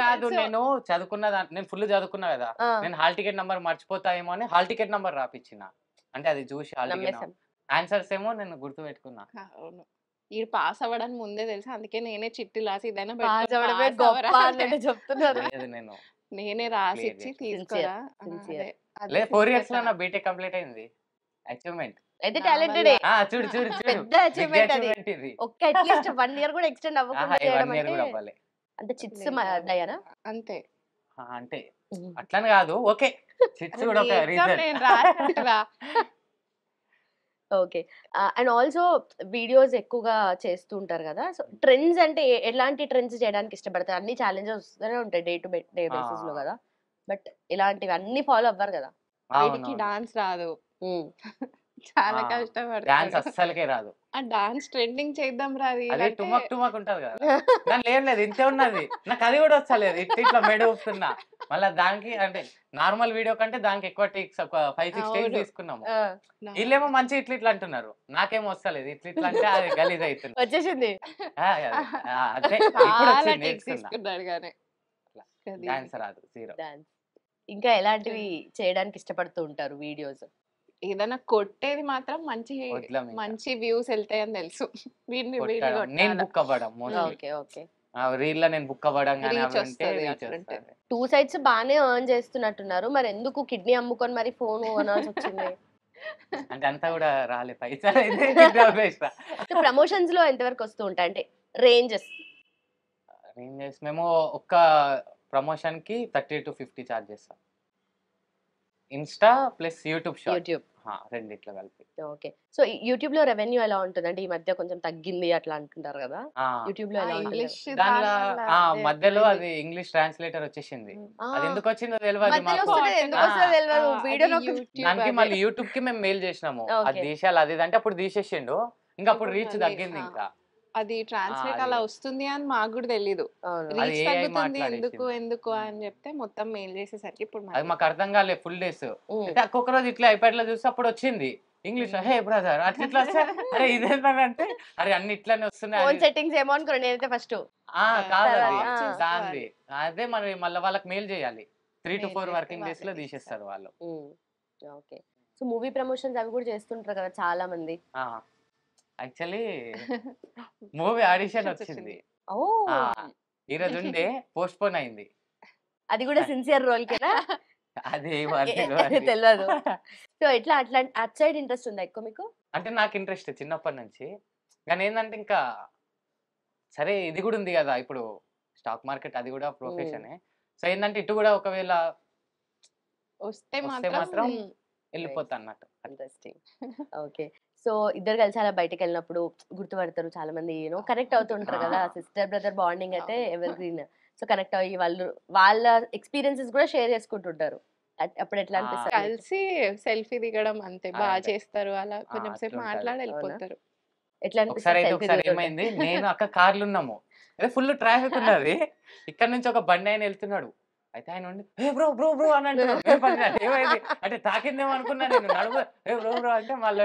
కాదు, నేను చదువుకున్న నేను ఫుల్ చదువుకున్నా కదా, నేను హాల్ టికెట్ నంబర్ మర్చిపోతాయేమో అని హాల్ టికెట్ నంబర్ రాపిచ్చిన. అంటే అది చూసి హాల్ టికెట్ ఆన్సర్స్ ఏమో నేను గుర్తు పెట్టుకున్నా. అవును, ఈ పాస్ అవ్వడానికి ముందే తెలుసు, అందుకే నేనే చిట్టీలు రాసి ఇదైనా చెప్తున్నారు. నేను నేనే రాసిచ్చి తీసుకురా. 4 years లో నా బీటెక్ కంప్లీట్ అయింది. అచీవ్మెంట్ అయితే టాలెంటెడ్. చూడు చూడు చూడు, పెద్ద అచీవ్మెంట్ అది. ఒక్క అట్లీస్ట్ 1 year కూడా ఎక్స్టెండ్ అవ్వకుండా చేయడం అంటే అంటే చిట్స్ దయనా అంతే. అంటే అట్లని కాదు, ఓకే చిట్స్ కూడా ఒక reason. Okay. And also videos ఎక్కువగా చేస్తూ ఉంటారు కదా. సో ట్రెండ్స్ అంటే ఎలాంటి ట్రెండ్స్ చేయడానికి ఇష్టపడతారు? అన్ని ఛాలెంజెస్ వస్తూనే ఉంటాయి డే టు డే బేసిస్ లో కదా, బట్ ఇలాంటివి అన్ని ఫాలో అవ్వరు కదా. వీడికి డాన్స్ రాదు, చాలా కష్టపడతాడు. డాన్స్ అస్సలకే రాదు. ఆ డాన్స్ ట్రెండింగ్ చేద్దాం రాదు, అదే టుమక్ టుమక్ ఉంటది కదా, దాని ఏం లేదు ఇంతే ఉన్నది. నాకు అది కూడా వస్తలేదు, ఇట్లా మెడ ఊపుతున్నా. మళ్ళీ దానికి అంటే నార్మల్ వీడియో కంటే దానికి ఎక్కువ టేక్స్, 5-6 టేక్స్ తీసుకున్నాము. వీళ్ళేమో మంచి ఇట్లా ఇట్లా అంటున్నారు, నాకేమో వస్తలేదు. ఇట్లా ఇట్లా అంటే అది గలీజ్ అవుతుంది. వచ్చేసింది అదే ఇప్పుడు వచ్చింది, నేర్చుకున్నా. తీసుకున్నాడు కానీ డాన్స్ రాదు, జీరో. ఇంకా ఎలాంటివి చేయడానికి ఇష్టపడుతూ ఉంటారు వీడియోస్? ఏదైనా కొట్టేది మాత్రం వదలం ఇంకా. మంచి వ్యూస్ వెళ్తాయని తెలుసు. వీడిని కొట్టడం, నేను కొట్టాల. బుక్ అవ్వడం మోస్ట్లీ. ఓకే. ఓకే. రీల్ లో నేను బుక్ అవ్వడం కానీ Reach అవి ఉంటే వస్తది రీచ్ అట్లుంటే. వస్తుంది. 2 సైడ్స్ బానే ఎర్న్ చేస్తున్నట్టున్నారు. మరి ఎందుకు కిడ్నీ అమ్ముకొని మరి ఫోన్ కొనాల్సొచ్చింది? అంటే అంతా కూడా రాలే పైసలు అయితే కిడ్నీ ఆపేసిన. సో ప్రమోషన్స్ లో ఎంతవరకు వస్తూ ఉంటాయి? అంటే రేంజెస్. ఏం చేసి మేము ఒక్క ప్రమోషన్ కి 30 to 50 చార్జ్ చేస్తాం. Insta plus YouTube short YouTube. రెండిట్లో కలిపి. ఓకే. సో యూట్యూబ్ లో రెవెన్యూ ఎలా ఉంటుంది? అంటే ఈ మధ్య కొంచెం తగ్గింది అట్లా అంటుంటారు కదా. ఆ, యూట్యూబ్ లో ఎలా ఉంటుంది? ఇంగ్లీష్ దానిలో మధ్యలో అది ఇంగ్లీష్ ట్రాన్స్లేటర్ వచ్చేసింది. అది ఎందుకు వచ్చిందో తెలియదు మధ్యలో మాకు. వస్తుంది, ఎందుకు వస్తుందో తెలియదు. వీడియో దానికి మళ్ళీ యూట్యూబ్ కి మేము మెయిల్ చేసినాము అది Okay. తీసేయాలి అది ఇది అంటే అప్పుడు తీసేసిండు. ఇంకా అప్పుడు ఇప్పుడు రీచ్ మళ్ళీ, తగ్గింది ఇంకా. అది ట్రాన్స్లేట్ అది. అలా వస్తుంది అని మాకు కూడా తెలీదు. అవును. అది రీచ్ AI తగ్గుతుంది మాట్లాడేసింది. ఎందుకు అని చెప్తే మొత్తం మెయిల్ చేసేసరికి ఇప్పుడు అది మాకు అర్థం కాలేదు ఫుల్ డేస్. ఉమ్. అయితే ఒక్కొక్క రోజు ఇట్లా ఐప్యాడ్ లో చూస్తే అప్పుడు వచ్చింది ఇంగ్లీష్. హే బ్రదర్ అట్లా ఇట్లా వస్తే అరే ఇదేంటంటే అరే అన్ని ఇట్లానే వస్తున్నాయి ఫోన్ అది. సెట్టింగ్స్ ఏమో అనుకున్నాను నేనైతే ఫస్ట్. కాదు అది తర్వాత దాంది. అదే మరి మళ్ళీ వాళ్ళకి మెయిల్ చేయాలి. 3 to Mail 4 చేస్తే వర్కింగ్ డేస్ లో వాళ్ళే తీసేస్తారు వాళ్ళు. ఓకే. సో మూవీ ప్రమోషన్స్ అవి కూడా చేస్తుంటారు కదా చాలా మంది. యాక్చువల్లీ మూవీ ఆడిషన్ వచ్చింది. ఓ ఆ, ఈ రోజు ఉండే పోస్ట్ పోన్ అయింది. అది కూడా సిన్సియర్ రోల్ కేనా? అది తెలియదు. సో ఎట్లా అట్లా అట్ సైడ్ ఇంట్రెస్ట్ ఉందా ఎక్కువ మీకు? అంటే నాకు ఇంట్రెస్ట్ చిన్నప్పటి నుంచి. కానీ ఏంటంటే ఇంకా సరే ఇది కూడా ఉంది కదా ఇప్పుడు స్టాక్ మార్కెట్ అది కూడా ప్రొఫెషనే. సో ఏంటంటే ఇటు కూడా ఒకవేళ వస్తే వస్తే మాత్రం మాత్రం వెళ్ళిపోతా అన్నట్టు. ఇంట్రెస్టింగ్. ఓకే. సో ఇద్దరు కలిసి అలా బయటకు వెళ్ళినప్పుడు గుర్తుపడతారు చాలా మంది, కనెక్ట్ అవుతుంటారు కదా. సిస్టర్ బ్రదర్ బాండింగ్ అయితే ఎవర్ గ్రీన్. సో కనెక్ట్ అయ్యి వాళ్ళ ఎక్స్పీరియన్సెస్ కూడా షేర్ చేసుకుంటుంటారు. అప్పుడు ఎట్లా అనిపిస్తుంది? కలిసి సెల్ఫీ దిగడం అంతే. బాగా అంతే. చేస్తారు అలా కొంచెం సేపు అట్లుంటది. మాట్లాడి వెళ్ళిపోతారు. ఎట్లా ఒకసారి అయితే అనిపిస్తుంది? ఒకసారి ఏమైంది నేను అక్క కార్లు ఉన్నాము. అదే ఫుల్ ట్రాఫిక్ ఉన్నది. ఇక్కడ నుంచి ఒక బండి ఆయన వెళ్తున్నాడు. అయితే ఆయన ఉండి ఏ బ్రో బ్రో బ్రో అని అంటున్నాడు. నేను పడినాను. ఏమైంది అంటే తాకిందేమో అనుకున్నా నేను నడుము ఏ బ్రో బ్రో అంటే మళ్ళీ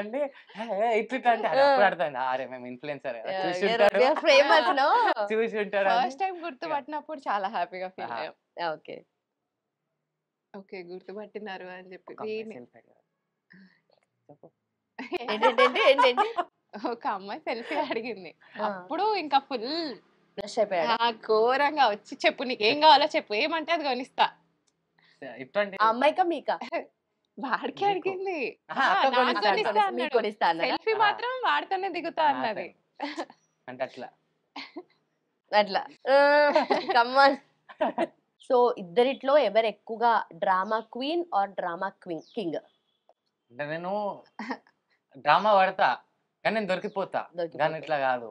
ఇట్లా అంటే అది అప్పుడు అర్థమైంది అరే మేము ఇన్ఫ్లుయెన్సర్ చూసి ఉంటాడు ఫేమస్ నో. చూసి ఉంటాడు అని. ఫస్ట్ టైం గుర్తుపట్టినప్పుడు చాలా హ్యాపీగా ఫీల్ ఆ. అయ్యాం. ఓకే. ఓకే గుర్తుపట్టినారు అని చెప్పి. ఒక అమ్మాయి వీడిని- selfie అడిగాడు. చెప్పు. ఏంటంటే ఒక అమ్మాయి సెల్ఫీ అడిగింది. ఆ. అప్పుడు ఇంకా ఫుల్ ఫ్రెష్ అయిపోయాడు. ఘోరంగా వచ్చి చెప్పు నీకు ఏం కావాలో చెప్పు, ఏమంటే అది కొనిస్తా. ఇట్లాంటి ఆ అమ్మాయికా మీకా? వాడికి నీకు. అడిగింది. ఆహా, అక్క నాకు కొనిస్తా కొనిస్తా అన్నాడు. అన్నాడు. మీకు కొనిస్తా అన్నాడా? సెల్ఫీ ఆ. మాత్రం వాడితోనే దిగుతా అన్నది. అంటే అట్లా అట్లా కమ్మాన్. సో ఇద్దరిట్లో ఎవరు ఎక్కువగా drama queen or drama king? అంటే నేను డ్రామా పడతా కానీ నేను దొరికిపోతా. కానీ ఇట్లా కాదు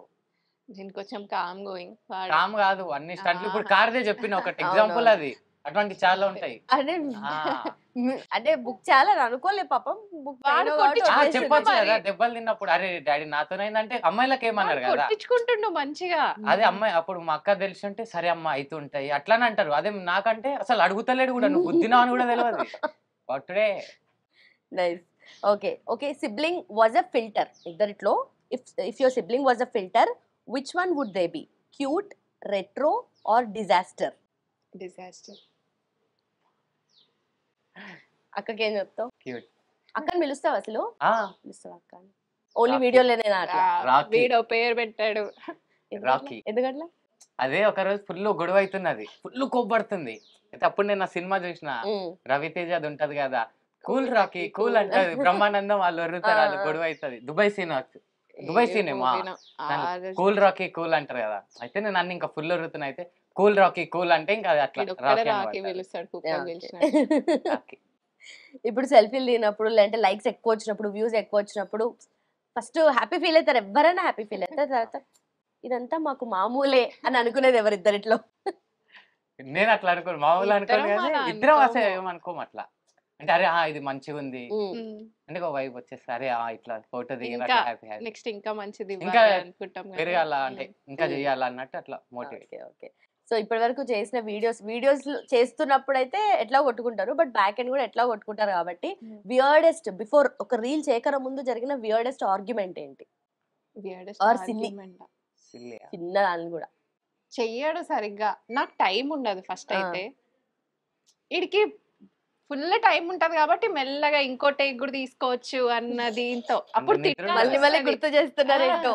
నేను కొంచెం కామ్ గోయింగ్. కామ్ కాదు అన్ని స్టంట్లు. ఇప్పుడు ఆహా. కార్దే చెప్పిన ఒకటి ఎగ్జాంపుల్ అవునవును. అది. అటువంటి చాలా ఉంటాయి. అంటే ఆ. అంటే బుక్ చేయాలని అనుకోలే పాపం. బుక్ వాడు కొట్టించుకుంటాడు చెప్పొచ్చు మరి. కదా దెబ్బలు తిన్నప్పుడు అరే డాడీ నాతోనైందంటే అమ్మాయిలకు ఏమన్నారు కదా. కొట్టించుకుంటుండు మంచిగా. అదే అమ్మాయి అప్పుడు మా అక్క తెలిసి ఉంటే సరే అమ్మ అవుతుంటాయి అట్లానే అంటారు. అదే నాకంటే అసలు అడుగుతలేడు కూడా నువ్వు బుద్ధినా అని కూడా తెలియదు. పట్టుడే nice. Okay. Okay. Sibling was a filter. ఇద్దరిట్లో if your sibling was a filter, which one would they be? Cute, retro or disaster? Disaster. అక్కకి ఏం చెప్తావు? క్యూట్. అక్కని పిలుస్తావు అసలు? ఆ పిలుస్తావు అక్క? Only Rocky. వీడియోలోనేనా అట్లా? రాకీ. వీడో పేరు పెట్టాడు. రాకీ. ఎందుకట్లా? అదే ఒక రోజు ఫుల్ గొడవ అవుతున్నది, ఫుల్ కోప్పడుతుంది. అయితే అప్పుడు నేను ఆ సినిమా చూసిన రవితేజ అది ఉంటది కదా కూల్ రాకీ కూల్ అంటది. బ్రహ్మానందం వాళ్ళు వరుతారు వాళ్ళు గొడవ అవుతుంది. Dubai cinema Dubai cinema cool Rocky cool అంటారు కదా. అయితే నేను అన్ని ఇంకా ఫుల్ వరుతున్నా. అయితే కూల్ రాకీ కూల్ అంటే ఇంకా అది అట్లా రాకీ అని రాకి పడతారు. పిలుస్తాడు, కుక్కలు పిలిచినట్టు. రాకీ. ఇప్పుడు సెల్ఫీలు దిగినప్పుడు లేదంటే లైక్స్ ఎక్కువ వచ్చినప్పుడు వ్యూస్ ఎక్కువ వచ్చినప్పుడు ఫస్ట్ హ్యాపీ ఫీల్ అవుతారు. ఎవరైనా హ్యాపీ ఫీల్ అవుతారు. తర్వాత ఇదంతా మాకు మామూలే అని అనుకునేది ఎవరిద్దరిట్లో? నేను అట్లా అనుకోను, మామూలు అనుకోను ఇద్దరం కానీ అలా ఇద్దరం అనుకోము. అసలు ఏమనుకోము అట్లా. అంటే అరే ఇది మంచిగా ఉంది ఉమ్. అంటే ఒక వైపు వచ్చేసి అరే ఇట్లా ఫోటో దిగిన ఇంకా హ్యాపీ హ్యాపీ నెక్స్ట్ ఇంకా మంచిది ఇంకా ఇవ్వాలి అనుకుంటాం కదా. పెరగాల అంటే ఇంకా ఉమ్. చెయ్యాలా అన్నట్టు అట్లా మోటివేట్. ఓకే. ఓకే. సో ఇప్పటి వరకు చేసిన వీడియోస్ చేస్తున్నప్పుడు అయితే ఎట్లా కొట్టుకుంటారు, బట్ బ్యాక్ ఎండ్ కూడా ఎట్లా కొట్టుకుంటారు కాబట్టి వియర్డెస్ట్ బిఫోర్ ఒక రీల్ చేయకర ముందు జరిగిన వియర్డెస్ట్ ఆర్గ్యుమెంట్ ఏంటి? Weirdest Or silly. argument. చిన్న దాన్ని కూడా. చెయ్యడు సరిగ్గా. నాకు టైం ఉండదు ఫస్ట్ ఆ. అయితే. వీడికి ఫుల్ టైం ఉంటది కాబట్టి మెల్లగా ఇంకో టేక్ కూడా తీసుకోవచ్చు అన్న దీంతో అప్పుడు నిద్ర తిట్టాల్సి మళ్ళీ మళ్ళీ వస్తది. గుర్తు చేస్తున్నారు ఏంటో.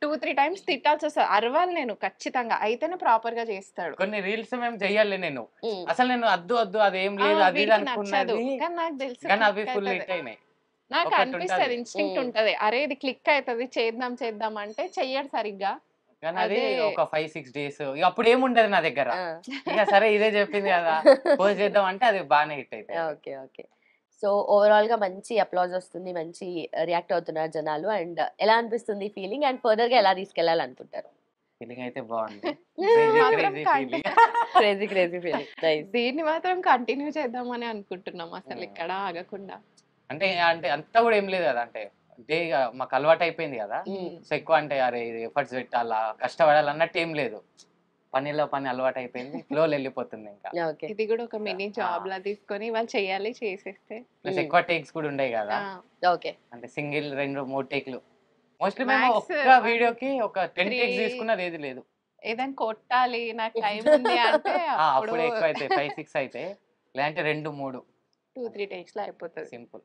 2-3 టైమ్స్ తిట్టాల్సి వస్తుంది. అరవాలి నేను ఖచ్చితంగా, అయితేనే ప్రాపర్ గా చేస్తాడు. కొన్ని రీల్స్ మేము చెయ్యాలి నేను ఉమ్. అసలు నేను అద్దు అదేం ఆ, లేదు అది ఇది వీడికి నచ్చదు అనుకున్నది కానీ నాకు తెలుసు కానీ అవి click ఫుల్ అవుతది. హిట్ అయినాయి. నాకు ఒకటి అనిపిస్తుంది, ఉంటది. ఇన్స్టింక్ట్ ఉమ్. ఉంటది, అరే ఇది క్లిక్ అవుతుంది చేద్దాం అంటే చెయ్యడు సరిగ్గా. కానీ అది అదే. ఒక 5-6 డేస్ ఇక అప్పుడు ఏముంటది నా దగ్గర ఆ. ఇక సరే ఇదే చెప్పింది కదా పోస్ట్ చేద్దాం అంటే అది బాగానే హిట్ అయితే ఓకే ఓకే. సో ఓవరాల్ గా మంచి అప్లాజ్ వస్తుంది, మంచి రియాక్ట్ అవుతున్నారు జనాలు. అండ్ ఎలా అనిపిస్తుంది ఫీలింగ్, అండ్ ఫర్దర్ గా ఎలా తీసుకెళ్లాలనుకుంటారు? ఫీలింగ్ అయితే బాగుంది. మాత్రం Crazy కంటి- feeling. Crazy crazy feeling. Nice. దీన్ని మాత్రం కంటిన్యూ చేద్దామని అనుకుంటున్నాం, అసలు ఇక్కడ ఆగకుండా. అంటే అంటే అంతా కూడా ఏం లేదు కదా అంటే డే మాకు అలవాటు అయిపోయింది కదా సో ఎక్కువ అంటే అరే ఎఫర్ట్స్ పెట్టాలా కష్టపడాలి అన్నట్టు ఏం లేదు. పనిలో పని అలవాటు అయిపోయింది ఫ్లో వెళ్ళిపోతుంది ఇంకా. ఓకే. ఇది కూడా ఒక మినీ జాబ్ లా తీసుకొని వాళ్ళు చేయాలి, చేసేస్తే. ప్లస్ ఎక్కువ టేక్స్ కూడా ఉండేవి కదా ఆ, ఓకే. అంటే సింగిల్ 2-3 టేక్లు మోస్ట్లీ మేము Max, ఒక్క వీడియోకి ఒక 10 three- టేక్స్ తీసుకున్నది ఏది లేదు. ఏదైనా కొట్టాలి నాకు టైం ఉంది అంటే అప్పుడు ఎక్కువ అయితే 5-6 అయితే లేదంటే 2-3 2-3 టేక్స్ లో అయిపోతుంది. Simple.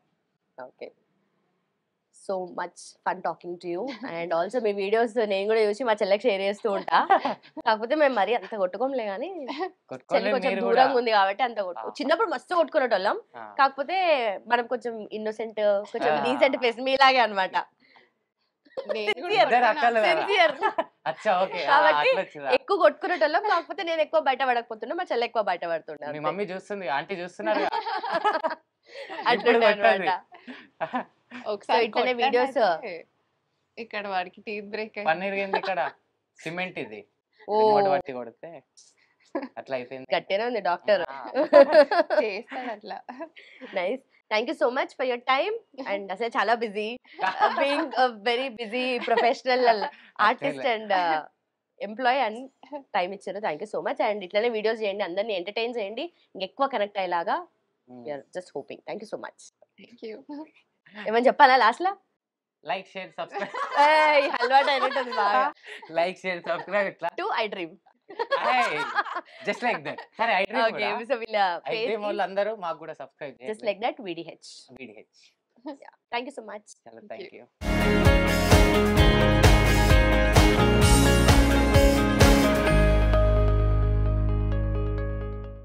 Okay. So much fun talking to you. And also me videos నేను కూడా చూసి మా చెల్లెకి షేర్ చేస్తూ ఉంటా. కాకపోతే మేము మరీ అంత కొట్టుకోంలే కానీ చెల్లి కొట్టుకోలేదు కొంచెం మీరు కూడా. దూరంగా ఉంది కాబట్టి అంత కొట్టు. చిన్నప్పుడు మస్తు కొట్టుకునేటోళ్ళం, ఆ. కాకపోతే మనం కొంచెం ఇన్నోసెంట్, కొంచెం ఆ. డీసెంట్ ఫేస్ మీలాగే అనమాట. నేను కూడా Sincere. ఇద్దరు కొట్టినా. అక్కలు కదా. సిన్సియర్. అచ్చా ఓకే కాబట్టి అట్లా వచ్చిందా? ఎక్కువ కొట్టుకునేటోళ్ళం, కాకపోతే నేను ఎక్కువ బయట పడకపోతున్నా, మా చెల్లె ఎక్కువ బయట పడుతుండే. మీ మమ్మీ చూస్తుంది ఆంటీ చూస్తున్నారు కదా. అట్లుండే ఇప్పుడు అనమాట. ఒకసారి ఇట్లనే కొట్టాను videos- అయితే ఇక్కడ వాడికి టీత్ బ్రేక్ పన్నీర్ ఏంది ఇక్కడ సిమెంట్ ఇది ఓ రిమోట్ పట్టి కొడితే అట్లా అయిపోయింది. గట్టిగానే ఉంది డాక్టర్. ఆ. చేస్తాడు అట్లా. Nice. Thank you so much for your time. And అసలు చాలా busy, being very busy professional artist and employee and time ఇచ్చారు. Thank you so much. And ఇట్లనే వీడియోస్ చేయండి, అందరినీ ఎంటర్టైన్ చేయండి, ఇంకెక్కువ కనెక్ట్ అయ్యేలాగా. We're just hoping. Thank you so much. Thank you. ఏమని చెప్పాలా లాస్ట్ లో? లైక్ షేర్ సబ్స్క్రైబ్ అలవాటు అయినట్టుంది బాగా. లైక్ షేర్ సబ్స్క్రైబ్ ఇట్లా to I dream. Just like that. సరే ఐ డ్రీమ్ ఓకే. కూడా సో వీళ్ళ ఐ డ్రీమ్ వాళ్ళు అందరూ మాకు కూడా సబ్స్క్రైబ్ జస్ట్ చేయండి. Like that VDH. VDH. Thank you so much. చాలా Thank థ్యాంక్ యూ.